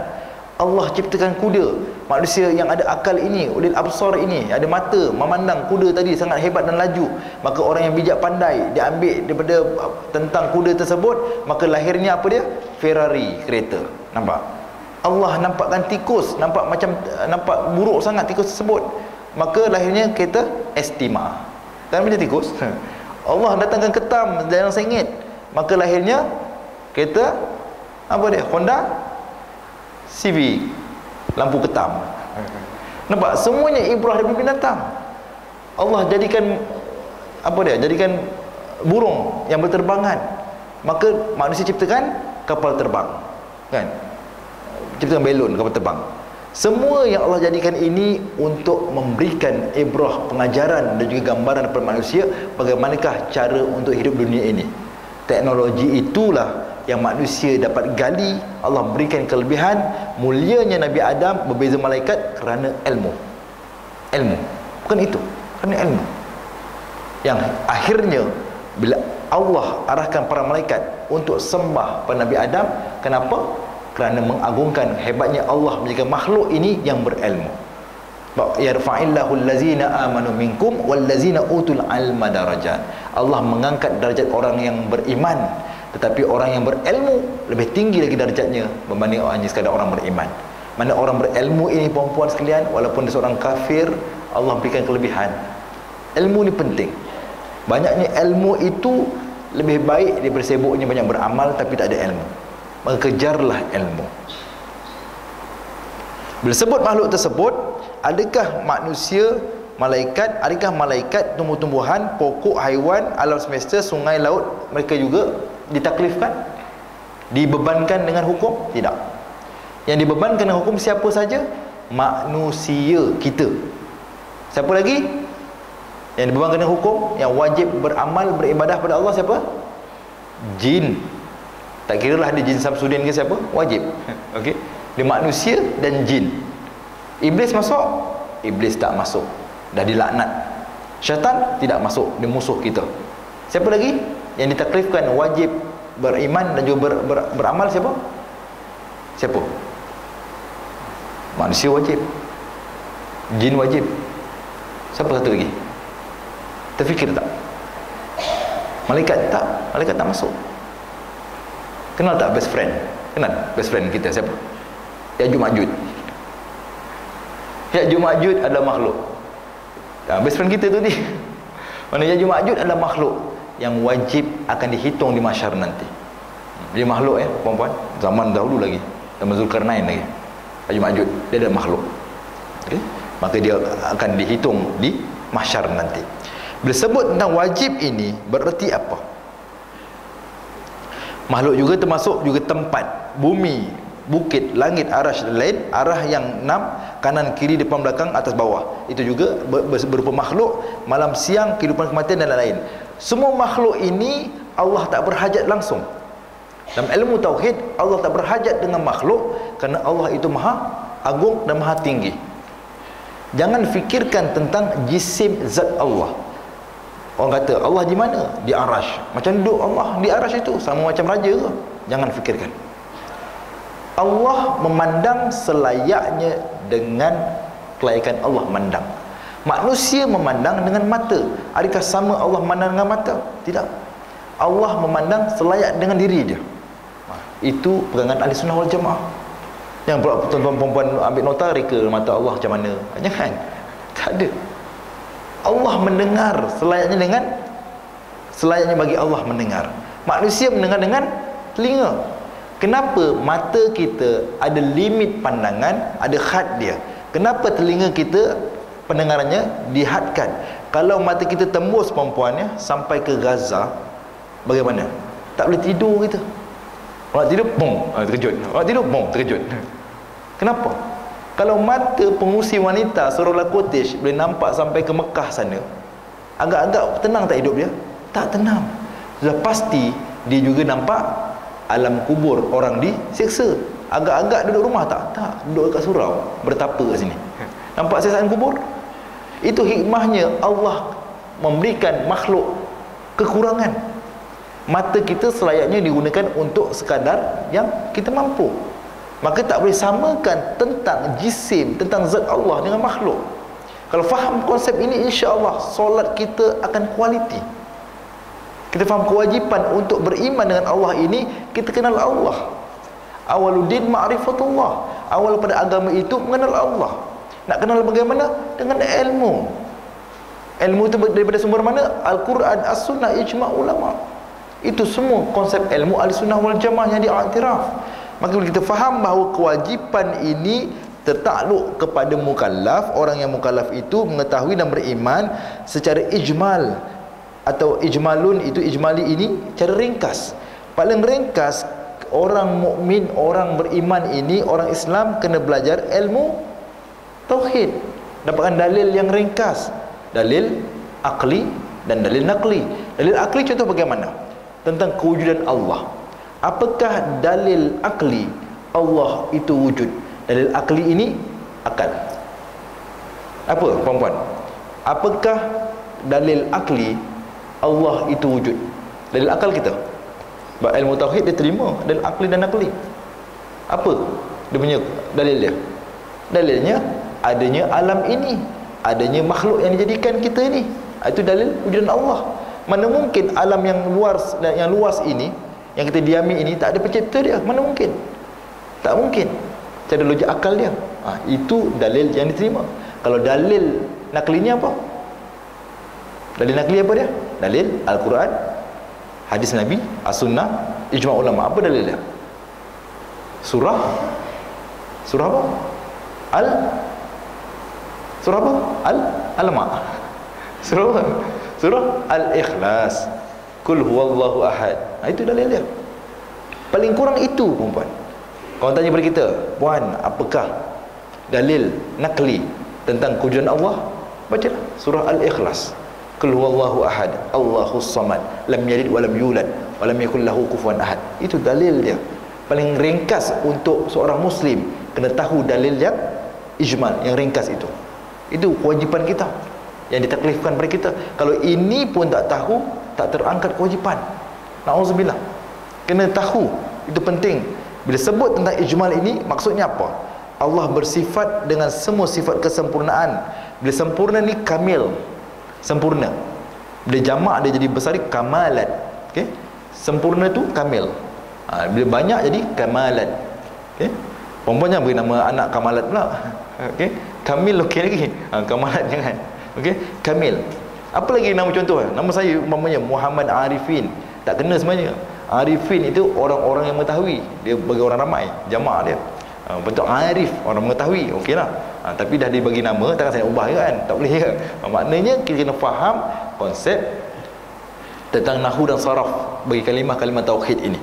Allah ciptakan kuda, manusia yang ada akal ini, ulil absar ini, ada mata memandang kuda tadi sangat hebat dan laju. Maka orang yang bijak pandai, dia ambil daripada tentang kuda tersebut, maka lahirnya apa dia? Ferrari, kereta. Nampak? Allah nampakkan tikus, nampak buruk sangat tikus tersebut, maka lahirnya kereta Estima. Kan macam tikus. Allah datangkan ketam dalam sengit, maka lahirnya kereta apa dia? Honda Civic, lampu ketam. Nampak? Semuanya ibrah daripada binatang. Allah jadikan apa dia? Jadikan burung yang berterbangan. Maka manusia ciptakan kapal terbang. Kan? Ciptakan belon, kapal terbang. Semua yang Allah jadikan ini untuk memberikan ibrah, pengajaran dan juga gambaran kepada manusia bagaimanakah cara untuk hidup dunia ini. Teknologi itulah yang manusia dapat gali. Allah berikan kelebihan. Mulianya Nabi Adam berbeza malaikat kerana ilmu. Ilmu, bukan itu, kerana ilmu. Yang akhirnya bila Allah arahkan para malaikat untuk sembah pada Nabi Adam, kenapa? Kerana mengagungkan hebatnya Allah menjaga makhluk ini yang berilmu. Yarfa'illahu allazina amanu minkum wallazina utul ilma darajat. Allah mengangkat darjat orang yang beriman, tetapi orang yang berilmu lebih tinggi lagi darjatnya berbanding hanya sekadar orang beriman. Mana orang berilmu ini perempuan sekalian, walaupun dia seorang kafir, Allah berikan kelebihan. Ilmu ni penting. Banyaknya ilmu itu lebih baik daripada sibuknya banyak beramal tapi tak ada ilmu. Maka kejarlah ilmu. Bila sebut makhluk tersebut, adakah manusia, malaikat, adakah malaikat, tumbuh-tumbuhan, pokok, haiwan, alam semesta, sungai, laut, mereka juga ditaklifkan, dibebankan dengan hukum? Tidak. Yang dibebankan dengan hukum siapa saja? Manusia kita. Siapa lagi yang dibebankan dengan hukum, yang wajib beramal, beribadah pada Allah? Siapa? Jin. Tak kira lah dia jin Samsudin ke siapa, wajib. Okey. Dia manusia dan jin. Iblis masuk? Iblis tak masuk, dah dilaknat. Syaitan tidak masuk, dia musuh kita. Siapa lagi yang ditaklifkan wajib beriman dan juga beramal? Siapa? Siapa? Manusia wajib, jin wajib. Siapa satu lagi? Terfikir tak? Malaikat tak? Malaikat tak masuk. Kenal tak best friend? Kenal best friend kita siapa? Ya'juj Ma'juj. Ya'juj Ma'juj adalah makhluk. Best friend kita tu ni. Mana Ya'juj Ma'juj adalah makhluk yang wajib akan dihitung di mahsyar nanti. Dia makhluk ya, puan-puan. Zaman dahulu lagi. Zaman Zulkarnain lagi. Ya'juj Ma'juj dia adalah makhluk. Okey. Maka dia akan dihitung di mahsyar nanti. Bila sebut tentang wajib ini bererti apa? Makhluk juga termasuk juga tempat, bumi, bukit, langit, arasy dan lain, arah yang 6, kanan, kiri, depan, belakang, atas, bawah. Itu juga berupa makhluk, malam, siang, kehidupan, kematian dan lain-lain. Semua makhluk ini Allah tak berhajat langsung. Dalam ilmu tauhid, Allah tak berhajat dengan makhluk kerana Allah itu maha agung dan maha tinggi. Jangan fikirkan tentang jisim zat Allah. Orang kata Allah di mana? Di arasy. Macam duduk Allah di arasy itu sama macam raja ke? Jangan fikirkan. Allah memandang selayaknya dengan kelayakan Allah memandang. Manusia memandang dengan mata. Adakah sama Allah memandang dengan mata? Tidak. Allah memandang selayak dengan diri dia. Itu pegangan ahli sunnah wal jamaah. Yang tuan-tuan perempuan ambil nota reka mata Allah macam mana? Jangan. Tak ada. Allah mendengar selayaknya bagi Allah mendengar. Manusia mendengar dengan telinga. Kenapa mata kita ada limit pandangan, ada had dia? Kenapa telinga kita pendengarannya dihadkan? Kalau mata kita tembus perempuannya sampai ke Gaza, bagaimana? Tak boleh tidur kita. Orang tidur, bong, terkejut. Orang tidur, bong, terkejut. Kenapa? Kalau mata pengusi wanita Surah Al-Quraish boleh nampak sampai ke Mekah sana, agak-agak tenang tak hidup dia? Tak tenang. Sudah pasti dia juga nampak alam kubur, orang disiksa. Agak-agak duduk rumah tak? Tak. Duduk kat surau, bertapa kat sini. Nampak siksaan kubur? Itu hikmahnya Allah memberikan makhluk kekurangan. Mata kita selayaknya digunakan untuk sekadar yang kita mampu. Maka tak boleh samakan tentang jisim, tentang zat Allah dengan makhluk. Kalau faham konsep ini, insya-Allah solat kita akan kualiti. Kita faham kewajipan untuk beriman dengan Allah ini, kita kenal Allah. Awaluddin ma'rifatullah. Awal pada agama itu mengenal Allah. Nak kenal bagaimana? Dengan ilmu. Ilmu itu daripada sumber mana? Al-Quran, As-Sunnah, Ijma' ulama. Itu semua konsep ilmu Ahlussunnah wal Jamaah yang diiktiraf. Maka bila kita faham bahawa kewajipan ini tertakluk kepada mukallaf, orang yang mukallaf itu mengetahui dan beriman secara ijmal atau ijmalun, itu ijmali ini cara ringkas. Paling ringkas, orang mukmin, orang beriman ini, orang Islam kena belajar ilmu tauhid, dapatkan dalil yang ringkas, dalil akli dan dalil nakli. Dalil akli contoh bagaimana? Tentang kewujudan Allah. Apakah dalil akli Allah itu wujud? Dalil akli ini akal. Apa puan-puan? Apakah dalil akli Allah itu wujud? Dalil akal kita. Sebab ilmu tauhid dia terima dalil akli dan nakli. Apa dia punya dalil dia? Dalilnya adanya alam ini, adanya makhluk yang dijadikan kita ini. Itu dalil wujudan Allah. Mana mungkin alam yang luas ini, yang kita diami ini, tak ada pencipta dia? Mana mungkin? Tak mungkin. Cara logik akal dia. Itu dalil yang diterima. Kalau dalil naklinya apa? Dalil nakli apa dia? Dalil Al-Quran, hadis Nabi, As-Sunnah, Ijma' ulama. Apa dalil dia? Surah apa? Surah apa? Al-Alaq. Surah apa? Surah Al-Ikhlas. Qul huwallahu ahad. Itu dalil dia. Paling kurang itu, perempuan. Kalau tanya pada kita, puan, apakah dalil nakli tentang kewujudan Allah? Bacalah surah Al-Ikhlas. Qul huwallahu ahad, Allahus samad, lam yalid wa lam yulad wa lam yakul lahu kufuwan ahad. Itu dalil dia. Paling ringkas untuk seorang muslim kena tahu dalil yang ijmal, yang ringkas itu. Itu kewajipan kita yang ditaklifkan pada kita. Kalau ini pun tak tahu, tak terangkat kewajipan. Na'udzubillah. Kena tahu. Itu penting. Bila sebut tentang ijmal ini, maksudnya apa? Allah bersifat dengan semua sifat kesempurnaan. Bila sempurna ni kamil, sempurna. Bila jamak dia jadi besar, kamalat. Okey? Sempurna tu kamil. Bila banyak jadi kamalat. Okey? Perempuan jangan beri nama anak Kamalat pula. Okey, Kamil okey lagi. Kamalat jangan. Okey, Kamil. Apa lagi nama contoh? Nama saya umpamanya Muhammad Arifin. Tak kena sebenarnya. Arifin itu orang-orang yang mengetahui. Dia bagi orang ramai, jamaah dia. Bentuk Arif, orang mengetahui. Okeylah. Tapi dah dibagi nama, takkan saya ubah kan? Tak boleh kan? Maknanya kita kena faham konsep tentang nahwu dan saraf bagi kalimah-kalimah tauhid ini.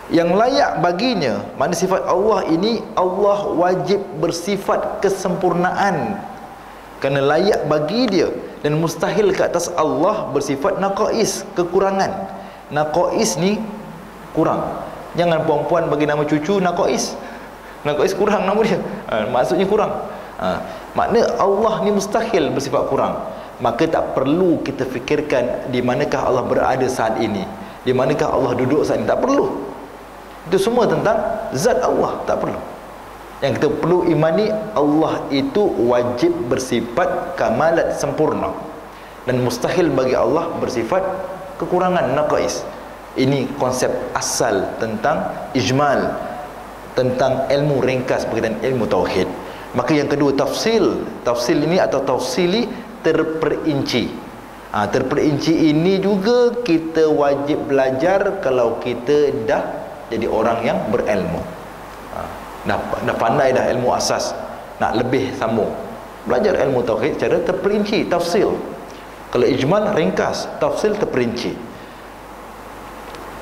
Yang layak baginya, mana sifat Allah ini, Allah wajib bersifat kesempurnaan kerana layak bagi dia, dan mustahil ke atas Allah bersifat naqais, kekurangan. Naqais ni kurang. Jangan perempuan bagi nama cucu naqais. Naqais kurang nama dia. Maksudnya kurang. Makna Allah ni mustahil bersifat kurang. Maka tak perlu kita fikirkan di manakah Allah berada saat ini, di manakah Allah duduk saat ini. Tak perlu. Itu semua tentang zat Allah. Tak perlu. Yang kita perlu imani, Allah itu wajib bersifat kamalat, sempurna, dan mustahil bagi Allah bersifat kekurangan, naqais. Ini konsep asal tentang ijmal, tentang ilmu ringkas berkaitan ilmu tauhid. Maka yang kedua, tafsil. Tafsil ini atau tafsili, terperinci. Terperinci ini juga kita wajib belajar kalau kita dah jadi orang yang berilmu. Dah pandai dah ilmu asas, nak lebih sambung, belajar ilmu tauhid secara terperinci, tafsil. Kalau ijmal ringkas, tafsil terperinci.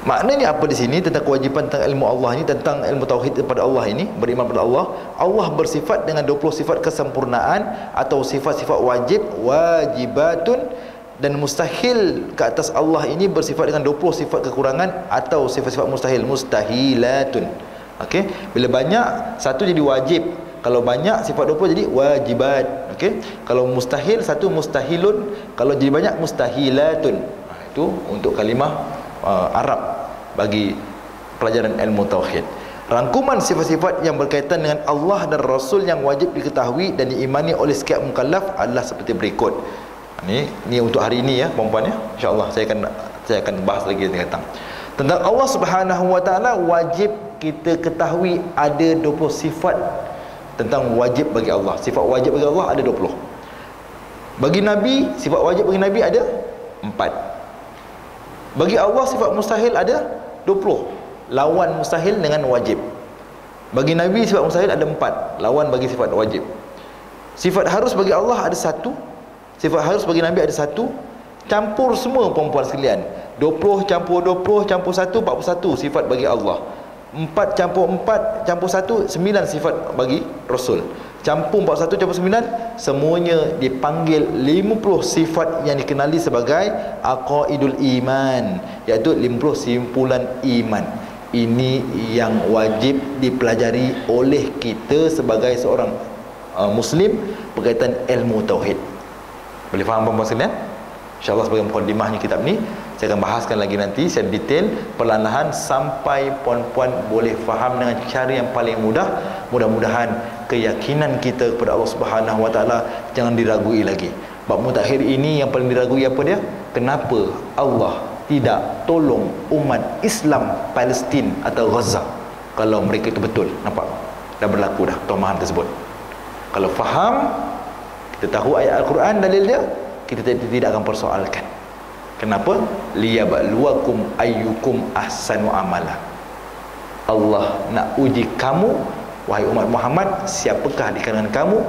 Maknanya apa di sini tentang kewajipan tentang ilmu Allah ini, tentang ilmu tauhid kepada Allah ini, beriman kepada Allah. Allah bersifat dengan 20 sifat kesempurnaan atau sifat-sifat wajib, wajibatun, dan mustahil ke atas Allah ini bersifat dengan 20 sifat kekurangan atau sifat-sifat mustahil, mustahilatun. Okey, bila banyak satu jadi wajib, kalau banyak sifat 20 jadi wajibat. Okey, kalau mustahil satu mustahilun, kalau jadi banyak mustahilatun. Itu untuk kalimah Arab bagi pelajaran ilmu tauhid. Rangkuman sifat-sifat yang berkaitan dengan Allah dan Rasul yang wajib diketahui dan diimani oleh setiap mukallaf adalah seperti berikut. Ni untuk hari ini ya, perempuan ya. InsyaAllah saya akan bahas lagi nanti datang. Tentang Allah Subhanahu wa taala, wajib kita ketahui ada 20 sifat tentang wajib bagi Allah. Sifat wajib bagi Allah ada 20. Bagi Nabi, sifat wajib bagi Nabi ada 4. Bagi Allah sifat mustahil ada 20. Lawan mustahil dengan wajib. Bagi Nabi sifat mustahil ada 4. Lawan bagi sifat wajib. Sifat harus bagi Allah ada 1. Sifat harus bagi Nabi ada 1. Campur semua perempuan sekalian. 20 campur 20 campur 1, 41 sifat bagi Allah. 4 campur 4 campur 1, 9 sifat bagi Rasul. Campur 41 campur 9, semuanya dipanggil 50 sifat yang dikenali sebagai aqaidul iman, iaitu 50 simpulan iman. Ini yang wajib dipelajari oleh kita sebagai seorang Muslim berkaitan ilmu tauhid. Boleh faham perempuan sekalian? InsyaAllah sebagai mukadimahnya kitab ni saya akan bahaskan lagi nanti secara detail, perlahan-lahan sampai puan-puan boleh faham dengan cara yang paling mudah. Mudah-mudahan keyakinan kita kepada Allah Subhanahu wa taala jangan diragui lagi. Bab mutakhir ini yang paling diragui apa dia? Kenapa Allah tidak tolong umat Islam Palestin atau Gaza kalau mereka itu betul? Nampak? Dah berlaku dah tomahan tersebut. Kalau faham, kita tahu ayat Al-Quran dalil dia, kita tidak akan persoalkan. Kenapa? Liyabluwakum ayyukum ahsanu amala. Allah nak uji kamu, wahai umat Muhammad, siapakah di kalangan kamu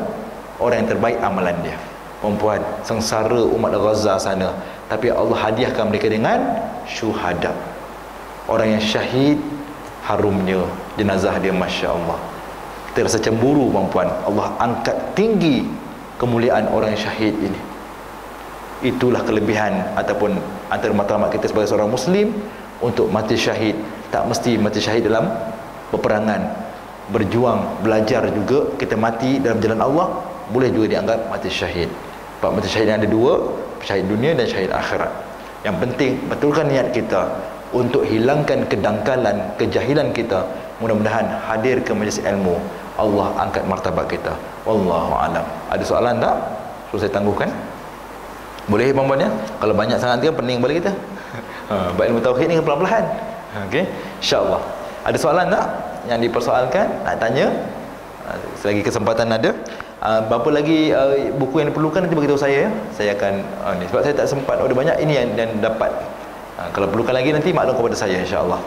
orang yang terbaik amalan dia. Perempuan sengsara umat Gaza sana, tapi Allah hadiahkan mereka dengan syuhada. Orang yang syahid, harumnya jenazah dia, Masya Allah. Kita rasa cemburu perempuan. Allah angkat tinggi kemuliaan orang yang syahid ini. Itulah kelebihan ataupun antara matlamat kita sebagai seorang Muslim untuk mati syahid. Tak mesti mati syahid dalam peperangan, berjuang, belajar juga. Kita mati dalam jalan Allah, boleh juga dianggap mati syahid. Sebab mati syahid ada dua, syahid dunia dan syahid akhirat. Yang penting betulkan niat kita untuk hilangkan kedangkalan, kejahilan kita. Mudah-mudahan hadir ke majlis ilmu, Allah angkat martabat kita. Wallahu alam. Ada soalan tak? So saya tangguhkan. Boleh perempuan ya? Kalau banyak sangat kan pening balik kita. Baik ilmu tauhid ni pelan-pelan. Okey, insya-Allah. Ada soalan tak? yang dipersoalkan, nak tanya, selagi kesempatan ada. Berapa lagi buku yang diperlukan nanti beritahu saya ya. Saya akan ni sebab saya tak sempat order banyak, ini yang dapat. Kalau perlukan lagi nanti maklum kepada saya insya-Allah.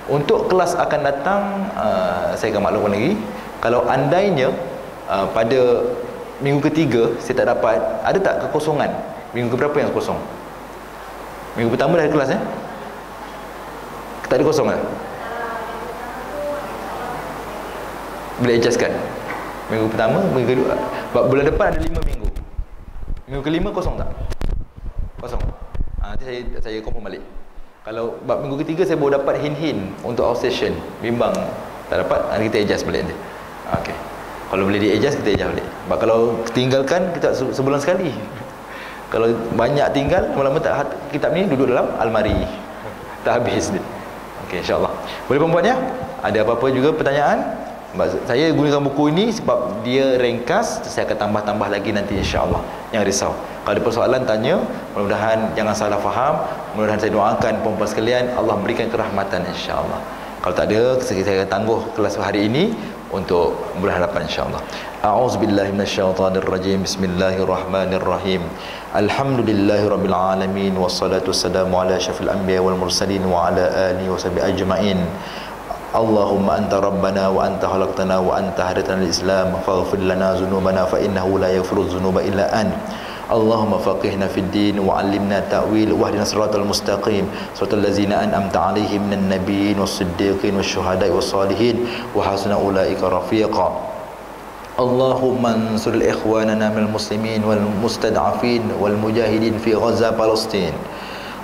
Untuk kelas akan datang saya akan maklumkan lagi. Kalau andainya pada minggu ketiga saya tak dapat, ada tak kekosongan? Minggu berapa yang kosong? Minggu pertama dah ada kelas tak ada kosong lah. Boleh adjustkan. Minggu pertama, minggu kedua. Bulan depan ada 5 minggu. Minggu kelima kosong tak? Kosong. Nanti saya confirm balik. Kalau bab minggu ketiga saya baru dapat hint-hint untuk our session. Bimbang tak dapat, nanti kita adjust balik nanti. Okey. Kalau boleh di-adjust, kita adjust balik. Sebab kalau tinggalkan, kita sebulan sekali. Kalau banyak tinggal, lama-lama tak, kitab ni duduk dalam almari. Tak habis dia. Okey, insya-Allah. Boleh perempuan ya? Ada apa-apa juga pertanyaan? Saya gunakan buku ini sebab dia ringkas. Saya akan tambah-tambah lagi nanti insya-Allah. Jangan risau. Kalau ada persoalan tanya, mudah-mudahan jangan salah faham. Mudah-mudahan saya doakan perempuan sekalian Allah berikan kerahmatan insya-Allah. Kalau tak ada, saya akan tangguh kelas hari ini untuk berhadapan insya-Allah. A'udzubillahi minasyaitonirrajim. Bismillahirrahmanirrahim. Alhamdulillahirabbil alamin wassalatu wassalamu ala asyrafil anbiya wal mursalin wa ala alihi washabihi ajmain. Allahumma anta rabbana wa anta khalaqtana wa anta hadaytana lil Islam faghfir lana dhunubana fa innahu la yaghfiru dhunuba illa ant. Allahumma faqihna fid din wa 'allimna ta'wil wahdina siratal mustaqim siratal ladzina an'amta 'alaihim minan nabiyyin was-siddiqin wasyuhada'i was-salihin wa hasuna ulaika rafiqa. Allahumma ansur ikhwanana minal muslimin wal mustad'afin wal mujahidin fi Gaza Palestin.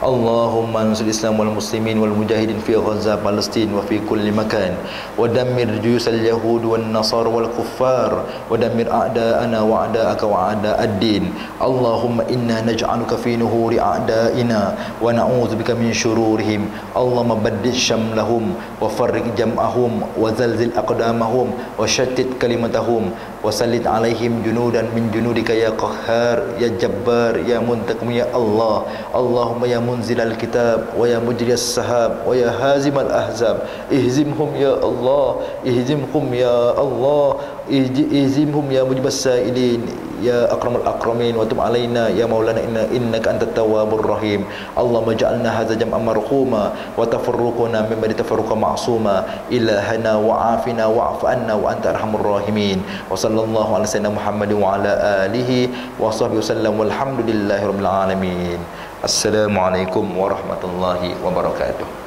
Allahumma ansur Islam wal muslimin wal mujahidin fi Gaza Palestin wa fi kulli makan wa dammir juyusal yahud wan nasara wal kuffar wa dammir a'da'ana wa a'da'aka wa a'da'ad-din. Allahumma inna naj'aluka fi nuhuri a'da'ina wa na'udzubika min syururihim. Allahumma baddid syamlahum wa farriq jam'ahum wa zalzil aqdamahum wa shattit kalimatahum wa sallit alaihim junudan min junudika ya qahhar ya jabbar ya muntaqim ya Allah. Allahumma ya munzilal kitab wa ya mujriyas sahab wa ya hazimal ahzab ihzimhum ya Allah, ihzimhum ya Allah, ihzimhum ya mujibas sa'ilin ya akramal akramin wa tub alaina ya maulana innaka antat tawwabur rahim. Allahumma ja'alna hadza jam'an marhuma wa tafarruquna mimma tafarruqa ma'suma ilahana wa afina wa'fu anna wa anta arhamur rahimin. Wa sallallahu ala sayyidina Muhammadin wa ala alihi wa sahbihi wasallam walhamdulillahi rabbil alamin. Assalamualaikum warahmatullahi wabarakatuh.